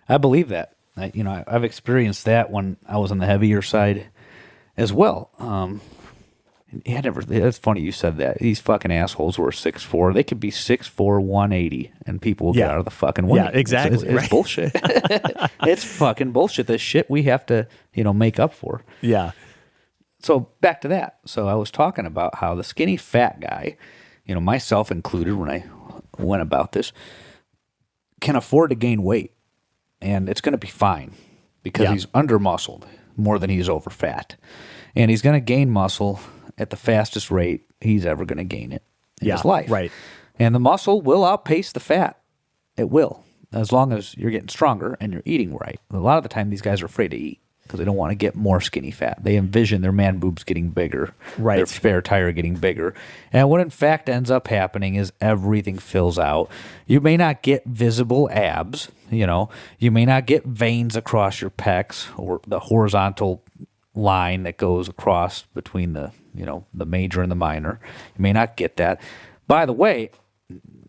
I believe that. I've experienced that when I was on the heavier side as well. It's funny you said that. These fucking assholes were 6'4". They could be 6'4", 180, and people will get out of the fucking way. Yeah, exactly. It's bullshit. It's fucking bullshit. The shit we have to, make up for. Yeah. So back to that. So I was talking about how the skinny fat guy, myself included when I went about this, can afford to gain weight. And it's going to be fine because he's undermuscled more than he's over fat. And he's going to gain muscle at the fastest rate he's ever going to gain it in his life. Right. And the muscle will outpace the fat. It will, as long as you're getting stronger and you're eating right. A lot of the time, these guys are afraid to eat because they don't want to get more skinny fat. They envision their man boobs getting bigger, their spare tire getting bigger. And what in fact ends up happening is everything fills out. You may not get visible abs, you may not get veins across your pecs or the horizontal line that goes across between the major and the minor. You may not get that. By the way,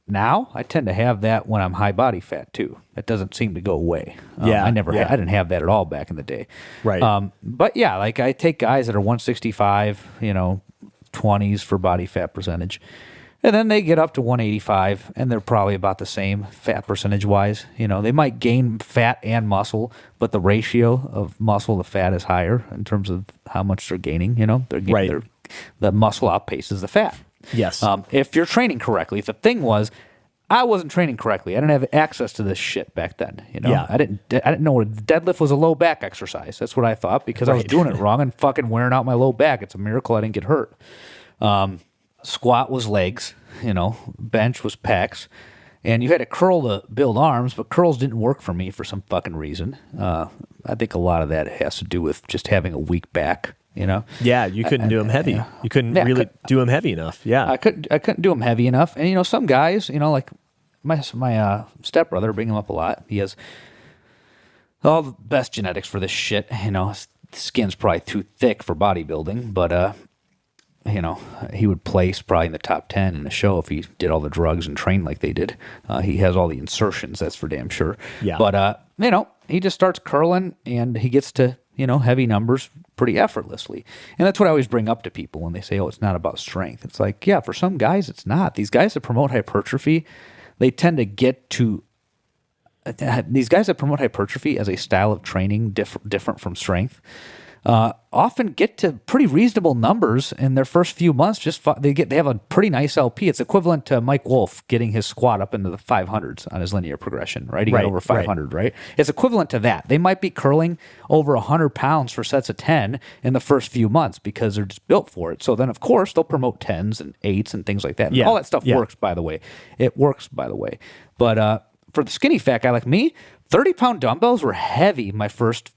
now I tend to have that when I'm high body fat too. That doesn't seem to go away. I didn't have that at all back in the day. Right. But yeah, like I take guys that are 165, 20s for body fat percentage. And then they get up to 185 and they're probably about the same fat percentage wise. They might gain fat and muscle, but the ratio of muscle to fat is higher in terms of how much they're gaining. The muscle outpaces the fat. Yes. If you're training correctly. The thing was, I wasn't training correctly. I didn't have access to this shit back then. I didn't know what deadlift was a low back exercise. That's what I thought because I was doing it wrong and fucking wearing out my low back. It's a miracle I didn't get hurt. Squat was legs, bench was pecs, and you had to curl to build arms, but curls didn't work for me for some fucking reason. I think a lot of that has to do with just having a weak back, Yeah, you couldn't do them heavy. You couldn't really do them heavy enough. Yeah. I couldn't do them heavy enough. And, some guys, like my stepbrother, bring him up a lot. He has all the best genetics for this shit. His skin's probably too thick for bodybuilding, but, he would place probably in the top 10 in a show if he did all the drugs and trained like they did. He has all the insertions, that's for damn sure. Yeah. But, he just starts curling and he gets to, heavy numbers pretty effortlessly. And that's what I always bring up to people when they say, oh, it's not about strength. It's like, yeah, for some guys, it's not. These guys that promote hypertrophy, they tend to get to these guys that promote hypertrophy as a style of training different from strength often get to pretty reasonable numbers in their first few months. They have a pretty nice LP. It's equivalent to Mike Wolf getting his squat up into the 500s on his linear progression, right? He got over 500, right? It's equivalent to that. They might be curling over 100 pounds for sets of 10 in the first few months because they're just built for it. So then, of course, they'll promote 10s and 8s and things like that. Yeah. All that stuff works, by the way. It works, by the way. But for the skinny fat guy like me, 30-pound dumbbells were heavy my first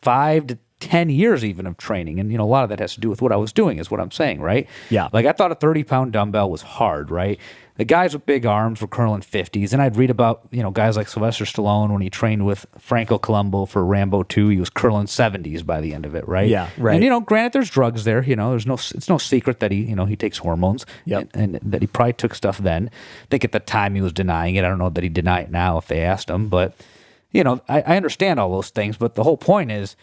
5 to 10 years even of training. And, a lot of that has to do with what I was doing is what I'm saying, right? Yeah. Like I thought a 30-pound dumbbell was hard, right? The guys with big arms were curling 50s. And I'd read about, guys like Sylvester Stallone when he trained with Franco Columbu for Rambo 2, he was curling 70s by the end of it, right? Yeah, right. And, granted there's drugs there, it's no secret that he takes hormones and that he probably took stuff then. I think at the time he was denying it. I don't know that he'd deny it now if they asked him, but, I understand all those things. But the whole point is,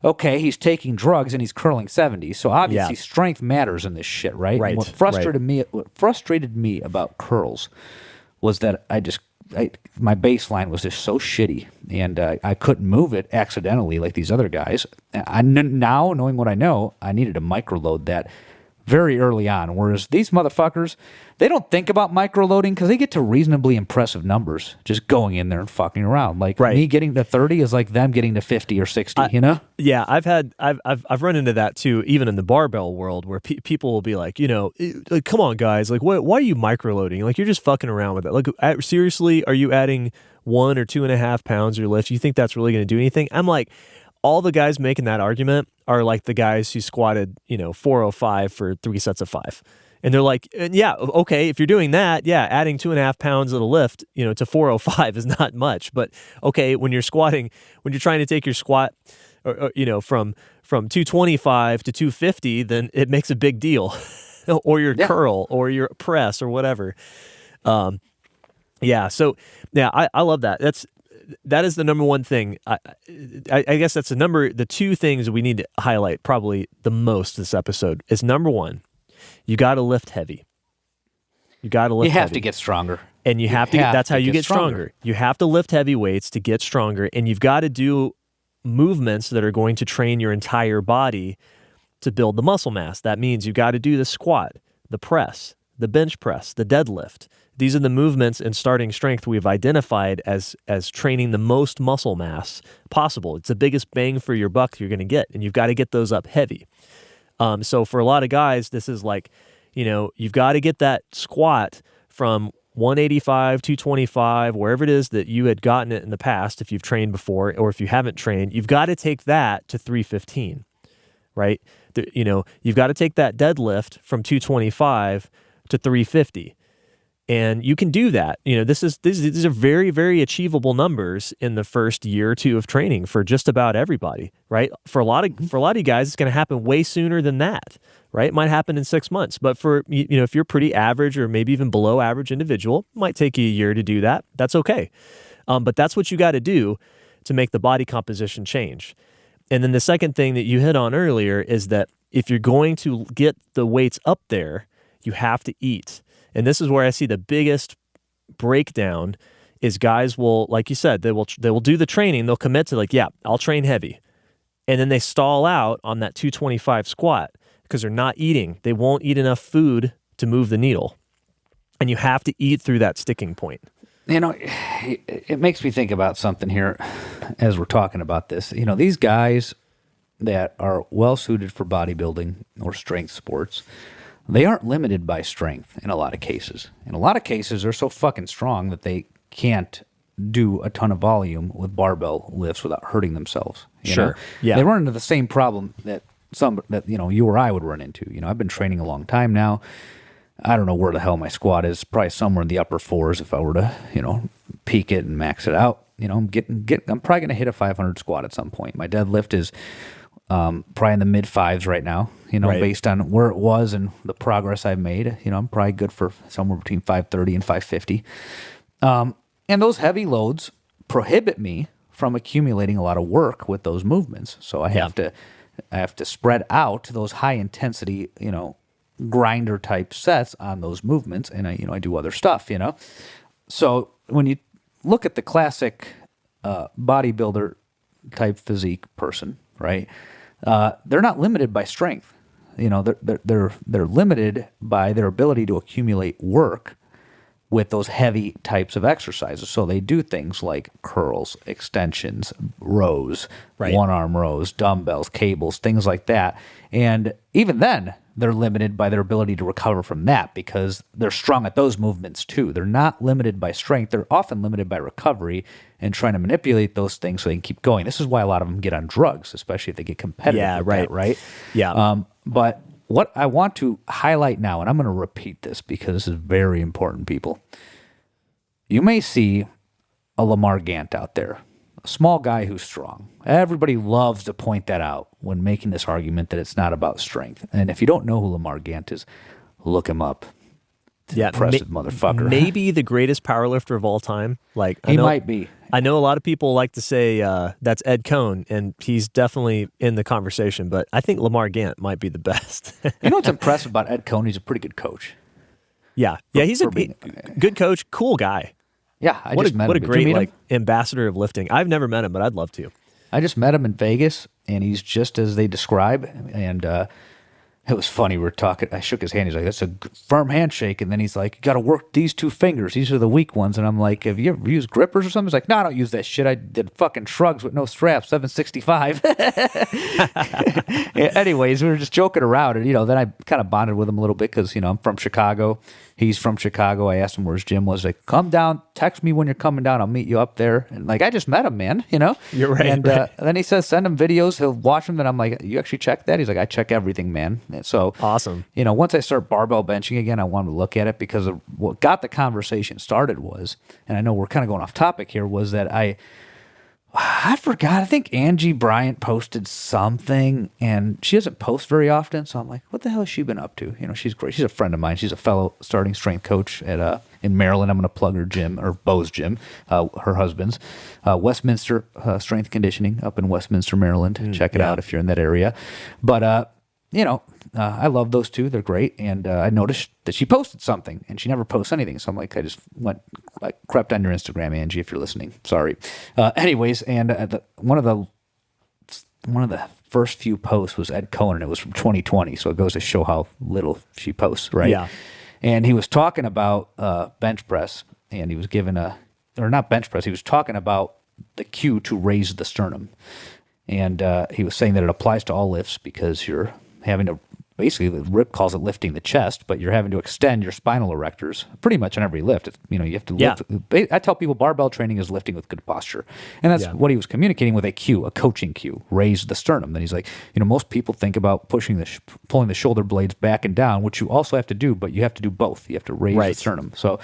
okay, he's taking drugs and he's curling 70s. So obviously strength matters in this shit, right? Right. And what frustrated me about curls was that my baseline was just so shitty and I couldn't move it accidentally like these other guys. Now, knowing what I know, I needed to microload that very early on. Whereas these motherfuckers, they don't think about microloading because they get to reasonably impressive numbers just going in there and fucking around. Like me getting to 30 is like them getting to 50 or 60, you know? Yeah, I've run into that too, even in the barbell world, where people will be like, like, come on, guys, like, why are you microloading? Like, you're just fucking around with it. Like, seriously, are you adding 1 or 2.5 pounds to your lift? You think that's really going to do anything? I'm like, all the guys making that argument are like the guys who squatted, 405 for 3 sets of 5. And they're like, yeah, okay, if you're doing that, yeah, adding 2.5 pounds of the lift, to 405 is not much. But okay, when you're squatting, when you're trying to take your squat, from 225 to 250, then it makes a big deal. Or your curl or your press or whatever. I love that. That is the number one thing. I guess that's the 2 things we need to highlight probably the most this episode is, number one, you got to lift heavy. You got to lift heavy. You have to get stronger. And you have to, that's how you get stronger. You have to lift heavy weights to get stronger, and you've got to do movements that are going to train your entire body to build the muscle mass. That means you got to do the squat, the press, the bench press, the deadlift. These are the movements in starting strength we've identified as training the most muscle mass possible. It's the biggest bang for your buck you're going to get, and you've got to get those up heavy. So for a lot of guys, this is like, you've got to get that squat from 185, 225, wherever it is that you had gotten it in the past, if you've trained before, or if you haven't trained, you've got to take that to 315, right? You've got to take that deadlift from 225 to 350. And you can do that. These are very, very achievable numbers in the first year or two of training for just about everybody, right? For a lot of you guys, it's going to happen way sooner than that, right? It might happen in 6 months, but for if you're pretty average or maybe even below average individual, it might take you a year to do that. That's okay, but that's what you got to do to make the body composition change. And then the second thing that you hit on earlier is that if you're going to get the weights up there, you have to eat. And this is where I see the biggest breakdown is guys will, like you said, they will do the training. They'll commit to like, yeah, I'll train heavy. And then they stall out on that 225 squat because they're not eating. They won't eat enough food to move the needle. And you have to eat through that sticking point. It makes me think about something here as we're talking about this. These guys that are well suited for bodybuilding or strength sports, they aren't limited by strength in a lot of cases. In a lot of cases, they're so fucking strong that they can't do a ton of volume with barbell lifts without hurting themselves. Sure. Yeah. They run into the same problem that you or I would run into. I've been training a long time now. I don't know where the hell my squat is. Probably somewhere in the upper 4s if I were to, peak it and max it out. I'm probably going to hit a 500 squat at some point. My deadlift is probably in the mid 5s right now, right. Based on where it was and the progress I've made. I'm probably good for somewhere between 530 and 550. And those heavy loads prohibit me from accumulating a lot of work with those movements. So I have to spread out those high intensity, grinder type sets on those movements, and I do other stuff. So when you look at the classic bodybuilder type physique person, right? They're not limited by strength. They're limited by their ability to accumulate work with those heavy types of exercises. So they do things like curls, extensions, rows, right. One arm rows, dumbbells, cables, things like that. And even then, they're limited by their ability to recover from that because they're strong at those movements too. They're not limited by strength. They're often limited by recovery and trying to manipulate those things so they can keep going. This is why a lot of them get on drugs, especially if they get competitive. Yeah, with right. That, right? Yeah. But what I want to highlight now, and I'm going to repeat this because this is very important, people. You may see a Lamar Gant out there, a small guy who's strong. Everybody loves to point that out when making this argument that it's not about strength. And if you don't know who Lamar Gant is, look him up. Impressive motherfucker. Maybe the greatest powerlifter of all time. He might be. I know a lot of people like to say that's Ed Cohn, and he's definitely in the conversation, but I think Lamar Gant might be the best. You know what's impressive about Ed Cohn? He's a pretty good coach. Yeah, he's a good coach, cool guy. Yeah, I just met him. What a great ambassador of lifting. I've never met him, but I'd love to. I just met him in Vegas, and he's just as they describe, and It was funny. We were talking. I shook his hand. He's like, "That's a firm handshake." And then he's like, "You got to work these two fingers. These are the weak ones." And I'm like, "Have you ever used grippers or something?" He's like, "No, I don't use that shit. I did fucking shrugs with no straps, 765." Anyways, we were just joking around, and then I kind of bonded with him a little bit because I'm from Chicago. He's from Chicago. I asked him where his gym was. Like, come down, text me when you're coming down. I'll meet you up there. And like, I just met him, man. You're right. And right. then he says, send him videos. He'll watch them. Then I'm like, you actually check that? He's like, I check everything, man. And so Awesome. Once I start barbell benching again, I wanted to look at it because of what got the conversation started was, and I know we're kind of going off topic here, was that I forgot. I think Angie Bryant posted something, and she doesn't post very often. So I'm like, what the hell has she been up to? She's great. She's a friend of mine. She's a fellow starting strength coach at in Maryland. I'm going to plug her gym, or Bo's gym, her husband's, Westminster Strength Conditioning up in Westminster, Maryland. Check it out if you're in that area. But I love those two. They're great. And I noticed that she posted something, and she never posts anything. So I'm like, I crept on your Instagram, Angie, if you're listening. Sorry. Anyways, and one of the first few posts was Ed Cohen, and it was from 2020. So it goes to show how little she posts, right? Yeah. And he was talking about bench press, and he was given or not bench press. He was talking about the cue to raise the sternum. And he was saying that it applies to all lifts because you're having to, basically, the Rip calls it lifting the chest, but you're having to extend your spinal erectors pretty much on every lift. You have to lift. I tell people barbell training is lifting with good posture. And that's what he was communicating with a cue, a coaching cue, raise the sternum. Then he's like, most people think about pulling the shoulder blades back and down, which you also have to do, but you have to do both. You have to raise the sternum. So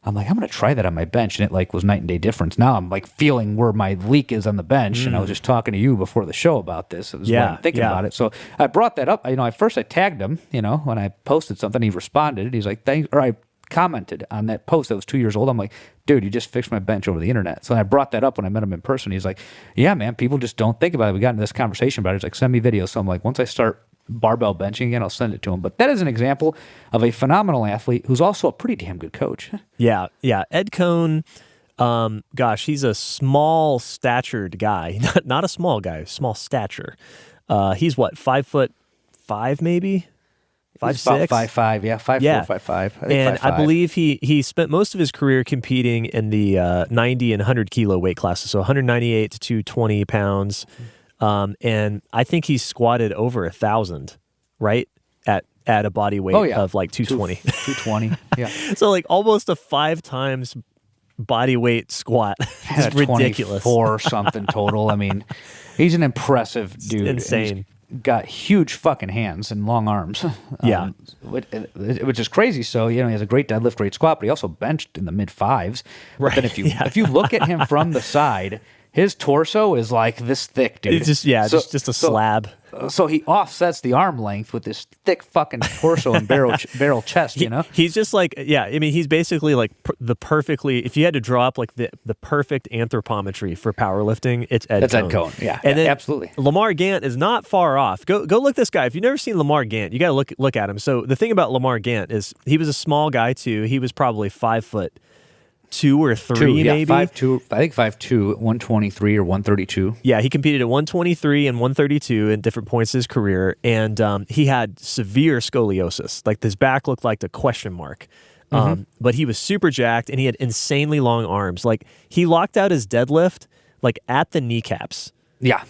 I'm like, I'm going to try that on my bench. And it was night and day difference. Now I'm feeling where my leak is on the bench. And I was just talking to you before the show about this. It was I'm thinking about it. So I brought that up. At first I tagged him, when I posted something, he responded. He's like, thanks. Or I commented on that post that was 2 years old. I'm like, dude, you just fixed my bench over the internet. So I brought that up when I met him in person. He's like, yeah, man, people just don't think about it. We got into this conversation about it. He's like, send me videos. So I'm like, once I start barbell benching again, I'll send it to him. But that is an example of a phenomenal athlete who's also a pretty damn good coach. Yeah. Ed Cohn, he's a small statured guy. Not a small guy, small stature. He's what, 5'5" maybe? 5'6"? 5'5", yeah, 5'4", 5'5". And 5'5". I believe he spent most of his career competing in the 90 and 100 kilo weight classes, so 198 to 220 pounds. And I think he squatted over 1,000, right? At a body weight of like 220. 220, yeah. So almost a 5 times body weight squat. It's ridiculous. 24 something total. I mean, he's an impressive dude. Insane. He's got huge fucking hands and long arms. Which is crazy. So, he has a great deadlift, great squat, but he also benched in the mid fives. Right. But then if you look at him from the side, his torso is like this thick, dude. It's just a slab. So he offsets the arm length with this thick fucking torso and barrel chest, He's just he's basically the perfectly, if you had to draw up the perfect anthropometry for powerlifting, it's Ed Cohn. That's Ed Cohn, yeah. And then absolutely. Lamar Gant is not far off. Go look this guy. If you've never seen Lamar Gant, you got to look at him. So the thing about Lamar Gant is he was a small guy too. He was probably 5'2" or 3", maybe. 5'2", I think 5'2", 123 or 132. Yeah, he competed at 123 and 132 in different points of his career, and he had severe scoliosis. His back looked like a question mark. But he was super jacked, and he had insanely long arms. He locked out his deadlift at the kneecaps. Yeah.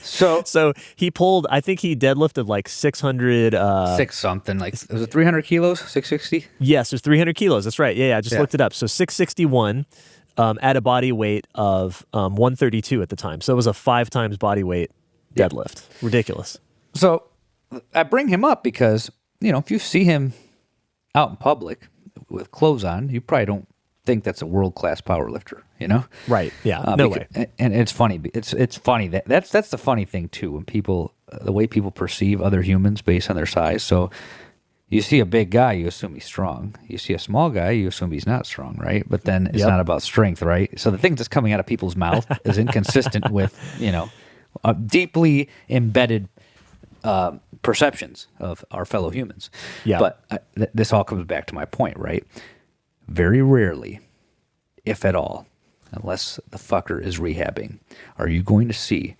So he pulled, I think he deadlifted 600. Six something. Was it 300 kilos? 660? Yes, it was 300 kilos. That's right. Yeah, I just looked it up. So 661 at a body weight of 132 at the time. So it was a 5 times body weight deadlift. Ridiculous. So I bring him up because, if you see him out in public with clothes on, you probably don't think that's a world-class power lifter, Right. Yeah. No way. And it's funny. It's funny that's the funny thing too, when the way people perceive other humans based on their size. So you see a big guy, you assume he's strong. You see a small guy, you assume he's not strong, right? But then it's not about strength, right? So the things that's coming out of people's mouth is inconsistent with, deeply embedded perceptions of our fellow humans. Yeah. But this all comes back to my point, right? Very rarely, if at all, unless the fucker is rehabbing, are you going to see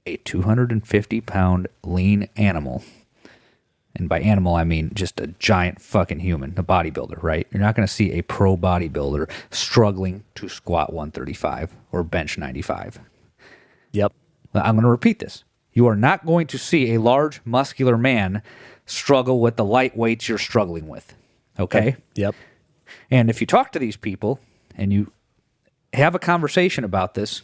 a 250-pound lean animal and by animal I mean just a giant fucking human, a bodybuilder, right? You're not going to see a pro bodybuilder struggling to squat 135 or bench 95. Yep. I'm going to repeat this. You are not going to see a large muscular man struggle with the light weights you're struggling with. Okay? Yep. And if you talk to these people and you have a conversation about this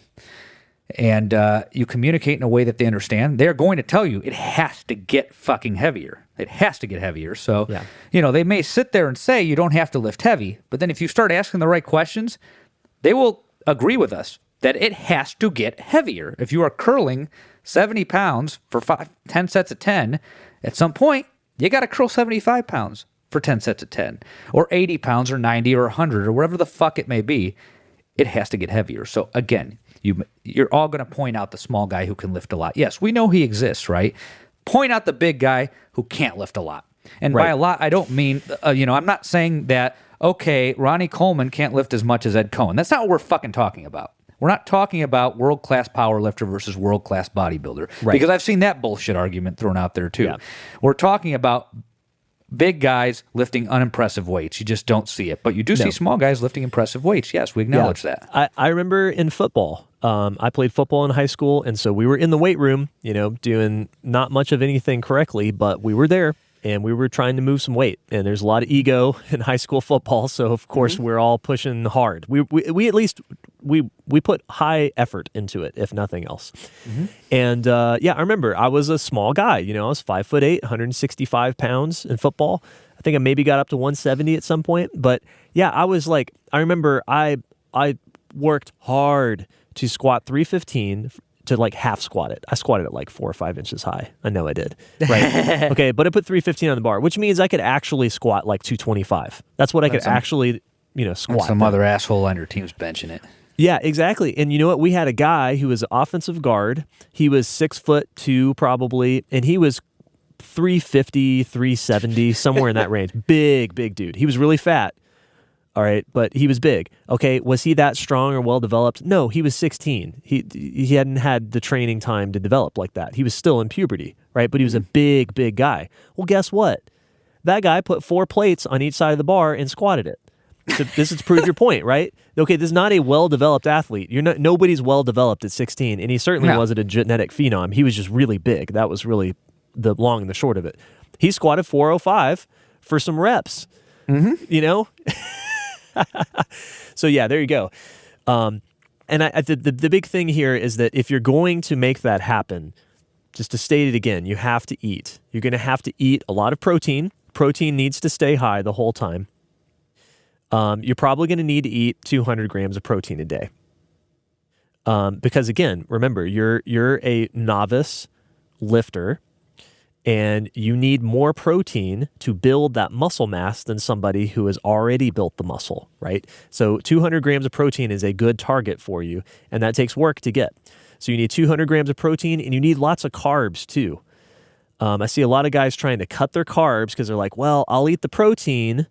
and you communicate in a way that they understand, they're going to tell you it has to get fucking heavier. It has to get heavier. So, they may sit there and say you don't have to lift heavy, but then if you start asking the right questions, they will agree with us that it has to get heavier. If you are curling 70 pounds for 10 sets of 10, at some point, you got to curl 75 pounds for 10 sets of 10, or 80 pounds, or 90, or 100, or whatever the fuck it may be. It has to get heavier. So again, you're all going to point out the small guy who can lift a lot. Yes, we know he exists, right? Point out the big guy who can't lift a lot. And by a lot, I don't mean, I'm not saying that, okay, Ronnie Coleman can't lift as much as Ed Cohen. That's not what we're fucking talking about. We're not talking about world-class power lifter versus world-class bodybuilder. Right. Because I've seen that bullshit argument thrown out there too. Yeah. We're talking about big guys lifting unimpressive weights. You just don't see it. But you do see small guys lifting impressive weights. Yes, we acknowledge that. I remember in football, I played football in high school, and so we were in the weight room, doing not much of anything correctly, but we were there. And we were trying to move some weight, and there's a lot of ego in high school football. So of course we're all pushing hard. We at least put high effort into it, if nothing else. And I remember I was a small guy. I was 5'8", 165 pounds in football. I think I maybe got up to 170 at some point. But yeah, I was like, I remember I worked hard to squat 315. To like half squat it. I squatted it like 4 or 5 inches high. I know I did. Right. Okay, but I put 315 on the bar, which means I could actually squat like 225. That's what I could actually, squat. Some other asshole on your team's benching it. Yeah, exactly. And you know what? We had a guy who was an offensive guard. He was 6'2" probably, and he was 350, 370, somewhere in that range. Big dude. He was really fat. All right, but he was big. Okay, was he that strong or well-developed? No, he was 16. He hadn't had the training time to develop like that. He was still in puberty, right? But he was a big guy. Well, guess what? That guy put 4 plates on each side of the bar and squatted it. So this is to prove your point, right? Okay, this is not a well-developed athlete. Nobody's well-developed at 16, and he certainly wasn't a genetic phenom. He was just really big. That was really the long and the short of it. He squatted 405 for some reps, So yeah, there you go. And the big thing here is that if you're going to make that happen, just to state it again, you have to eat. You're going to have to eat a lot of protein. Protein needs to stay high the whole time. You're probably going to need to eat 200 grams of protein a day. Because again, remember, you're a novice lifter, and you need more protein to build that muscle mass than somebody who has already built the muscle, right? So 200 grams of protein is a good target for you, and that takes work to get. So you need 200 grams of protein, and you need lots of carbs too. I see a lot of guys trying to cut their carbs because they're like, well, I'll eat the protein,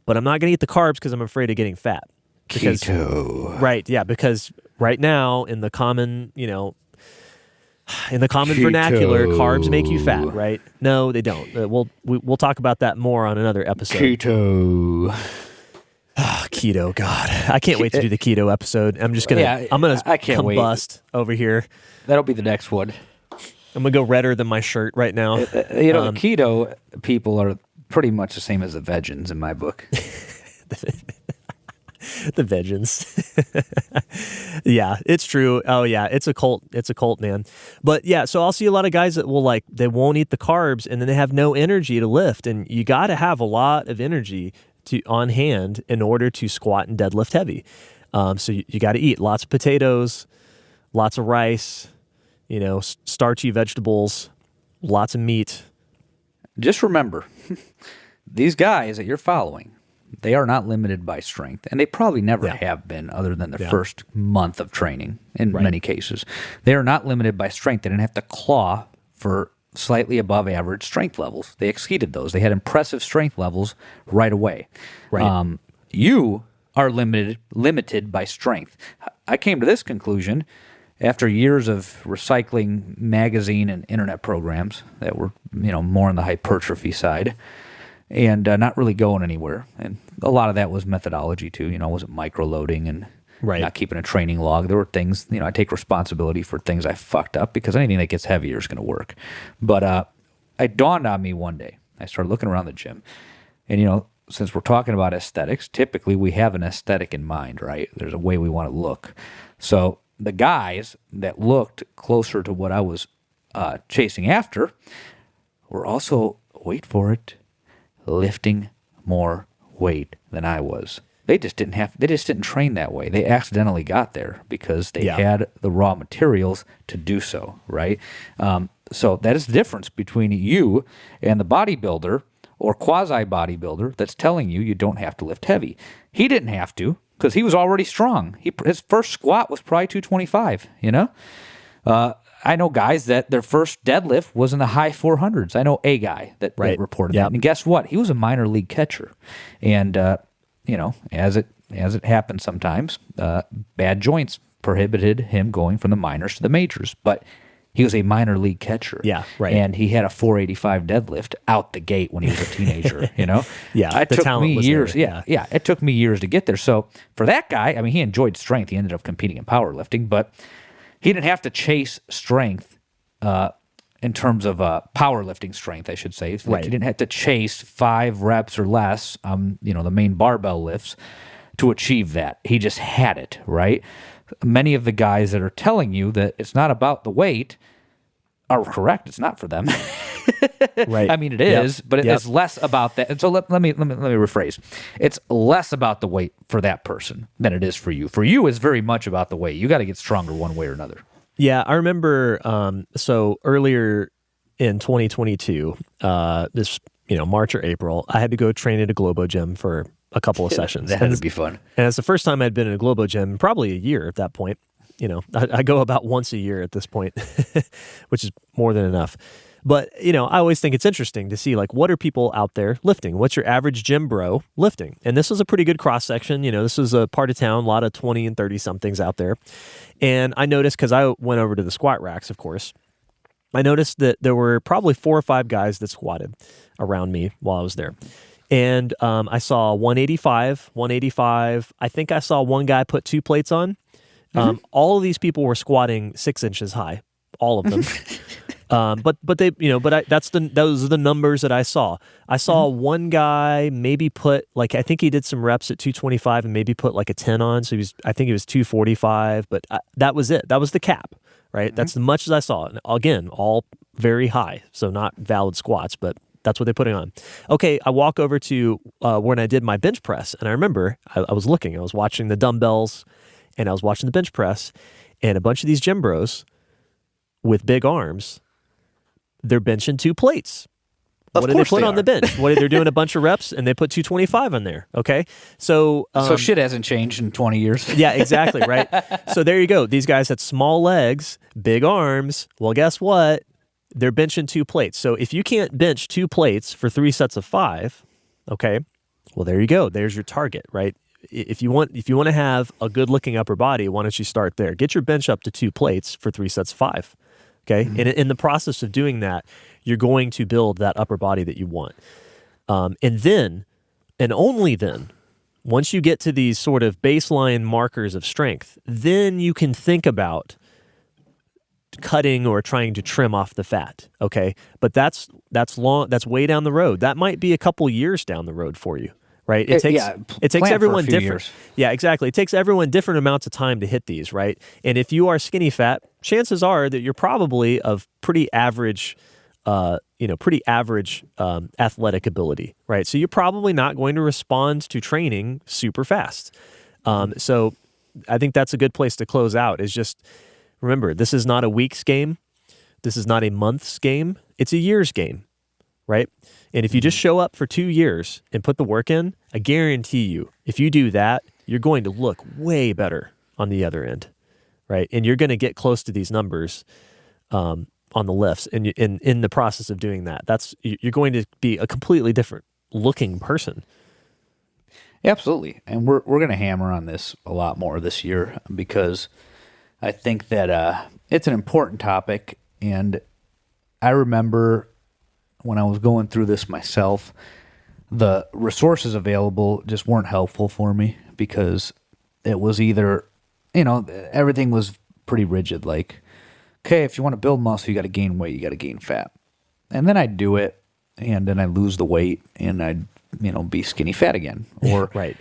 but I'm not going to eat the carbs because I'm afraid of getting fat. Keto. Right, yeah, because right now in the common, vernacular, carbs make you fat, right? No, they don't. We'll talk about that more on another episode. Keto. Keto, God, I can't wait to do the keto episode. I'm gonna combust over here. That'll be the next one. I'm gonna go redder than my shirt right now. The keto people are pretty much the same as the vegans in my book. The vegans. Yeah, it's true. Oh yeah, it's a cult. It's a cult, man. But yeah, so I'll see a lot of guys that they won't eat the carbs, and then they have no energy to lift. And you got to have a lot of energy on hand in order to squat and deadlift heavy. So you got to eat lots of potatoes, lots of rice, starchy vegetables, lots of meat. Just remember, these guys that you're following, they are not limited by strength, and they probably never have been other than the first month of training in many cases. They are not limited by strength. They didn't have to claw for slightly above average strength levels. They exceeded those. They had impressive strength levels right away. Right. You are limited by strength. I came to this conclusion after years of recycling magazine and internet programs that were, more on the hypertrophy side and not really going anywhere. And a lot of that was methodology too, wasn't micro-loading and not keeping a training log. There were things, I take responsibility for things I fucked up because anything that gets heavier is going to work. But it dawned on me one day. I started looking around the gym and, since we're talking about aesthetics, typically we have an aesthetic in mind, right? There's a way we want to look. So the guys that looked closer to what I was chasing after were also, wait for it, lifting more weight than I was. They just didn't train that way. They accidentally got there because they had the raw materials to do so, right? So that is the difference between you and the bodybuilder or quasi-bodybuilder that's telling you don't have to lift heavy. He didn't have to because he was already strong. His first squat was probably 225, I know guys that their first deadlift was in the high 400s. I know a guy that reported that. And guess what? He was a minor league catcher. And, as it happens sometimes, bad joints prohibited him going from the minors to the majors. But he was a minor league catcher. Yeah, right. And he had a 485 deadlift out the gate when he was a teenager, Yeah, it took me years. There. Yeah, it took me years to get there. So for that guy, I mean, he enjoyed strength. He ended up competing in powerlifting, but he didn't have to chase strength in terms of powerlifting strength, I should say. He didn't have to chase 5 reps or less, the main barbell lifts to achieve that. He just had it, right? Many of the guys that are telling you that it's not about the weight are correct. It's not for them. Right. I mean, it is, but it's less about that. And so let me rephrase. It's less about the weight for that person than it is for you. For you, it's very much about the weight. You got to get stronger one way or another. Yeah, I remember. So earlier in 2022, this March or April, I had to go train at a Globo gym for a couple of sessions. That would be fun. And it's the first time I'd been in a Globo gym, probably a year at that point. I go about once a year at this point, which is more than enough. But, I always think it's interesting to see, what are people out there lifting? What's your average gym bro lifting? And this was a pretty good cross-section. This was a part of town, a lot of 20 and 30-somethings out there. And I noticed, because I went over to the squat racks, of course, I noticed that there were probably 4 or 5 guys that squatted around me while I was there. And I saw 185. I think I saw one guy put 2 plates on. All of these people were squatting 6 inches high, all of them. Those are the numbers that I saw. I saw one guy maybe put I think he did some reps at 225 and maybe put a 10 on. So I think he was 245, but that was it. That was the cap, right? That's as much as I saw. And again, all very high, so not valid squats, but that's what they're putting on. Okay, I walk over to when I did my bench press, and I remember I was watching the dumbbells, and I was watching the bench press, and a bunch of these gym bros with big arms, they're benching 2 plates. What do they put on the bench? They're doing a bunch of reps, and they put 225 on there. Okay, so shit hasn't changed in 20 years. Yeah, exactly, right. So there you go. These guys had small legs, big arms. Well, guess what? They're benching 2 plates. So if you can't bench 2 plates for 3 sets of 5, okay, well, there you go. There's your target, right? If you want to have a good looking upper body, why don't you start there? Get your bench up to 2 plates for 3 sets of 5. Okay. And in the process of doing that, you're going to build that upper body that you want. And then, and only then, once you get to these sort of baseline markers of strength, then you can think about cutting or trying to trim off the fat. Okay. But that's way down the road. That might be a couple years down the road for you. Right. It takes everyone different. Years. Yeah, exactly. It takes everyone different amounts of time to hit these. Right. And if you are skinny fat, chances are that you're probably of pretty average athletic ability. Right. So you're probably not going to respond to training super fast. So I think that's a good place to close out, is just remember, this is not a week's game. This is not a month's game. It's a year's game. Right? And if you just show up for 2 years and put the work in, I guarantee you, if you do that, you're going to look way better on the other end, right? And you're going to get close to these numbers on the lifts. And in the process of doing that, you're going to be a completely different looking person. Absolutely. And we're going to hammer on this a lot more this year because I think that it's an important topic, and I remember when I was going through this myself, the resources available just weren't helpful for me because it was either, everything was pretty rigid. Like, okay, if you want to build muscle, you got to gain weight, you got to gain fat. And then I'd do it, and then I'd lose the weight, and I'd, be skinny fat again. Or right.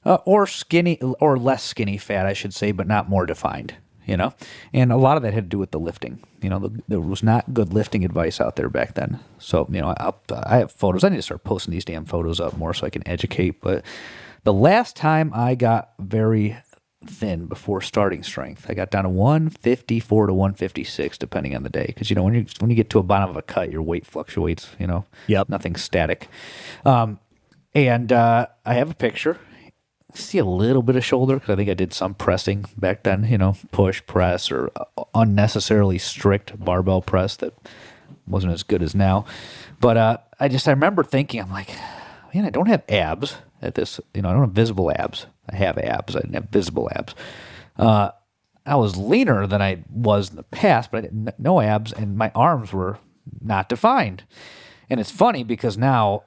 Or skinny, or less skinny fat, I should say, but not more defined, And a lot of that had to do with the lifting. There was not good lifting advice out there back then. So, I have photos. I need to start posting these damn photos up more so I can educate. But the last time I got very thin before starting strength, I got down to 154 to 156, depending on the day. Because, when you get to a bottom of a cut, your weight fluctuates, Yep. Nothing's static. And I have a picture. See a little bit of shoulder because I think I did some pressing back then, push, press, or unnecessarily strict barbell press that wasn't as good as now. But I remember thinking, I'm like, man, I don't have abs at this, I don't have visible abs. I have abs. I didn't have visible abs. I was leaner than I was in the past, but I didn't no abs, and my arms were not defined. And it's funny because now,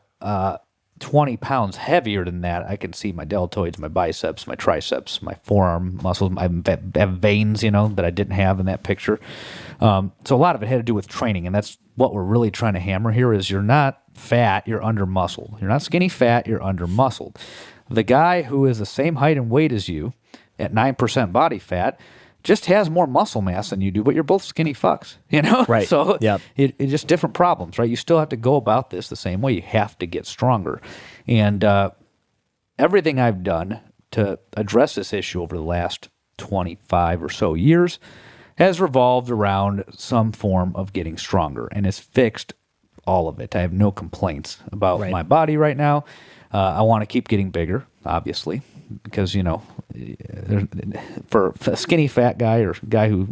20 pounds heavier than that, I can see my deltoids, my biceps, my triceps, my forearm muscles. I have veins, that I didn't have in that picture. So a lot of it had to do with training, and that's what we're really trying to hammer here is you're not fat, you're under-muscled. You're not skinny fat, you're under-muscled. The guy who is the same height and weight as you at 9% body fat just has more muscle mass than you do, but you're both skinny fucks, Right. So yep. It's just different problems, right? You still have to go about this the same way. You have to get stronger. And everything I've done to address this issue over the last 25 or so years has revolved around some form of getting stronger, and it's fixed all of it. I have no complaints about my body right now. I want to keep getting bigger, obviously, because, for a skinny fat guy or guy who,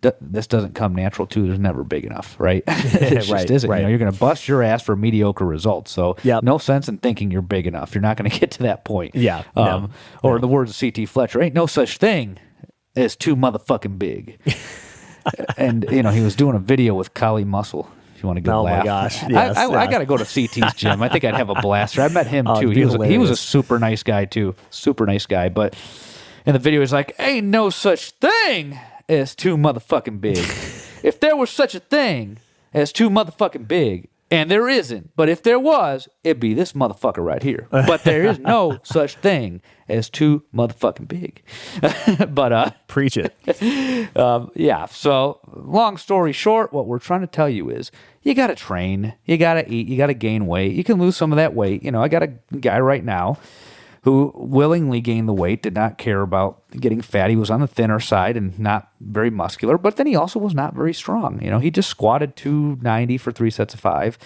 this doesn't come natural to, there's never big enough, right? It just isn't. Right. You're going to bust your ass for mediocre results. So Yep. no sense in thinking you're big enough. You're not going to get to that point. Yeah. Or the words of C.T. Fletcher, ain't no such thing as too motherfucking big. And, he was doing a video with Kali Muscle. You want to go laugh? Oh my gosh! Yes, I got to go to CT's gym. I think I'd have a blast. I met him too. He was a super nice guy too. Super nice guy. But in the video, he's like, "Ain't no such thing as too motherfucking big. If there was such a thing as too motherfucking big, and there isn't, but if there was, it'd be this motherfucker right here. But there is no such thing as too motherfucking big." But Preach it. yeah. So long story short, what we're trying to tell you is you got to train, you got to eat, you got to gain weight. You can lose some of that weight. I got a guy right now who willingly gained the weight, did not care about getting fat. He was on the thinner side and not very muscular, but then he also was not very strong. He just squatted 290 for 3 sets of 5.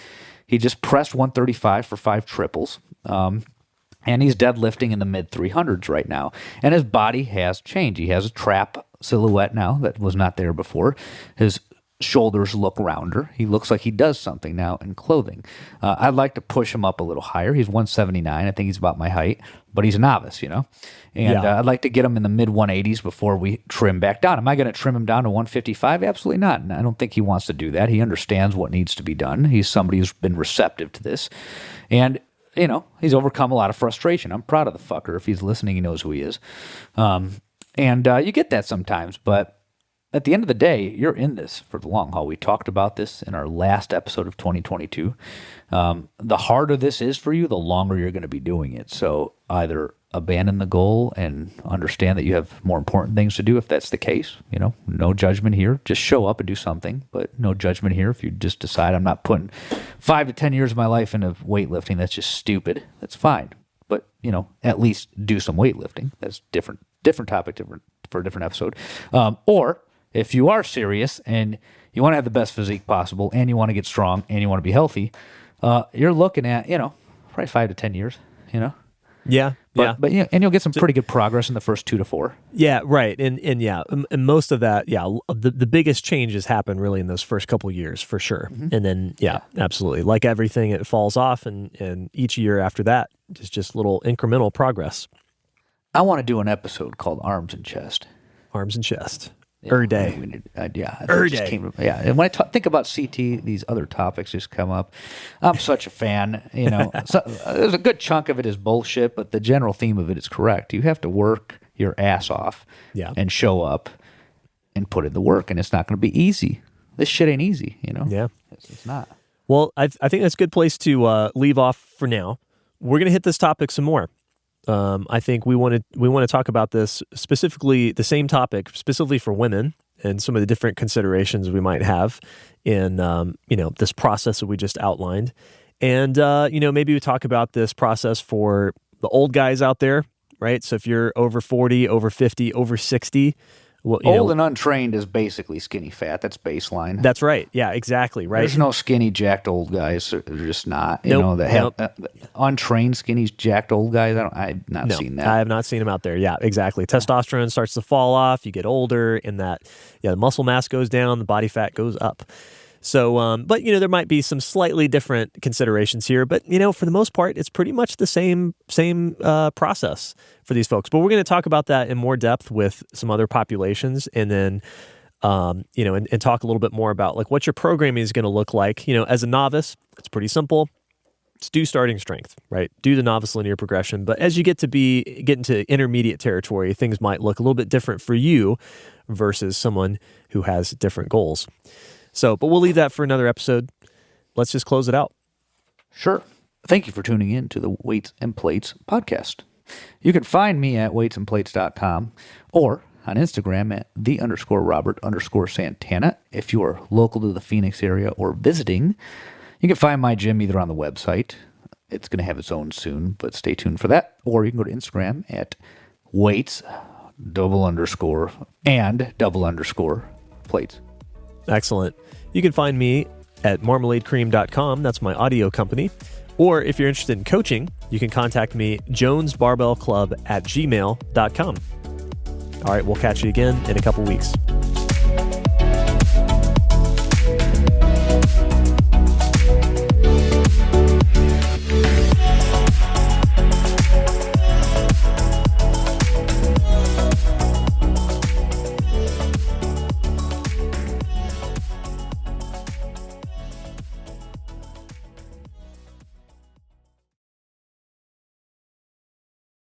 He just pressed 135 for 5 triples. And he's deadlifting in the mid 300s right now. And his body has changed. He has a trap silhouette now that was not there before. His shoulders look rounder. He looks like he does something now in clothing. I'd like to push him up a little higher. He's 179. I think he's about my height, but he's a novice, And I'd like to get him in the mid 180s before we trim back down. Am I going to trim him down to 155? Absolutely not. And I don't think he wants to do that. He understands what needs to be done. He's somebody who's been receptive to this. And he's overcome a lot of frustration. I'm proud of the fucker. If he's listening, he knows who he is. And you get that sometimes, but at the end of the day, you're in this for the long haul. We talked about this in our last episode of 2022. The harder this is for you, the longer you're going to be doing it. So either abandon the goal and understand that you have more important things to do if that's the case. No judgment here. Just show up and do something, but no judgment here if you just decide I'm not putting 5 to 10 years of my life into weightlifting. That's just stupid. That's fine. But, at least do some weightlifting. That's different topic for a different episode. Or if you are serious and you want to have the best physique possible and you want to get strong and you want to be healthy, you're looking at, probably 5 to 10 years, Yeah. But and you'll get some pretty good progress in the first 2 to 4. Yeah, right. And yeah, and most of that, the biggest changes happen really in those first couple years for sure. Mm-hmm. And then, absolutely. Like everything, it falls off and each year after that is just little incremental progress. I want to do an episode called Arms and Chest. arms and chest. Day. Day. And when I think about CT, these other topics just come up. I'm such a fan. There's a good chunk of it is bullshit, but the general theme of it is correct. You have to work your ass off and show up and put in the work, and it's not going to be easy. This shit ain't easy, Yeah. It's not. Well, I think that's a good place to leave off for now. We're going to hit this topic some more. I think we want to talk about this specifically, the same topic specifically for women and some of the different considerations we might have in this process that we just outlined, and maybe we talk about this process for the old guys out there, right? So if you're over 40, over 50, over 60. Well, old and untrained is basically skinny fat. That's baseline. That's right. Yeah, exactly. Right. There's no skinny, jacked old guys. They're just not. Untrained, skinny, jacked old guys. I've not seen that. I have not seen them out there. Yeah, exactly. Testosterone starts to fall off. You get older, and the muscle mass goes down. The body fat goes up. So, but there might be some slightly different considerations here. But for the most part, it's pretty much the same process for these folks. But we're going to talk about that in more depth with some other populations, and then and talk a little bit more about like what your programming is going to look like. As a novice, it's pretty simple. It's do starting strength, right? Do the novice linear progression. But as you get into intermediate territory, things might look a little bit different for you versus someone who has different goals. So, but we'll leave that for another episode. Let's just close it out. Sure. Thank you for tuning in to the Weights and Plates podcast. You can find me at weightsandplates.com or on Instagram at _Robert_Santana. If you are local to the Phoenix area or visiting, you can find my gym either on the website. It's going to have its own soon, but stay tuned for that. Or you can go to Instagram at weights _and _plates. Excellent. You can find me at marmaladecream.com. That's my audio company. Or if you're interested in coaching, you can contact me, jonesbarbellclub@gmail.com. All right, we'll catch you again in a couple weeks.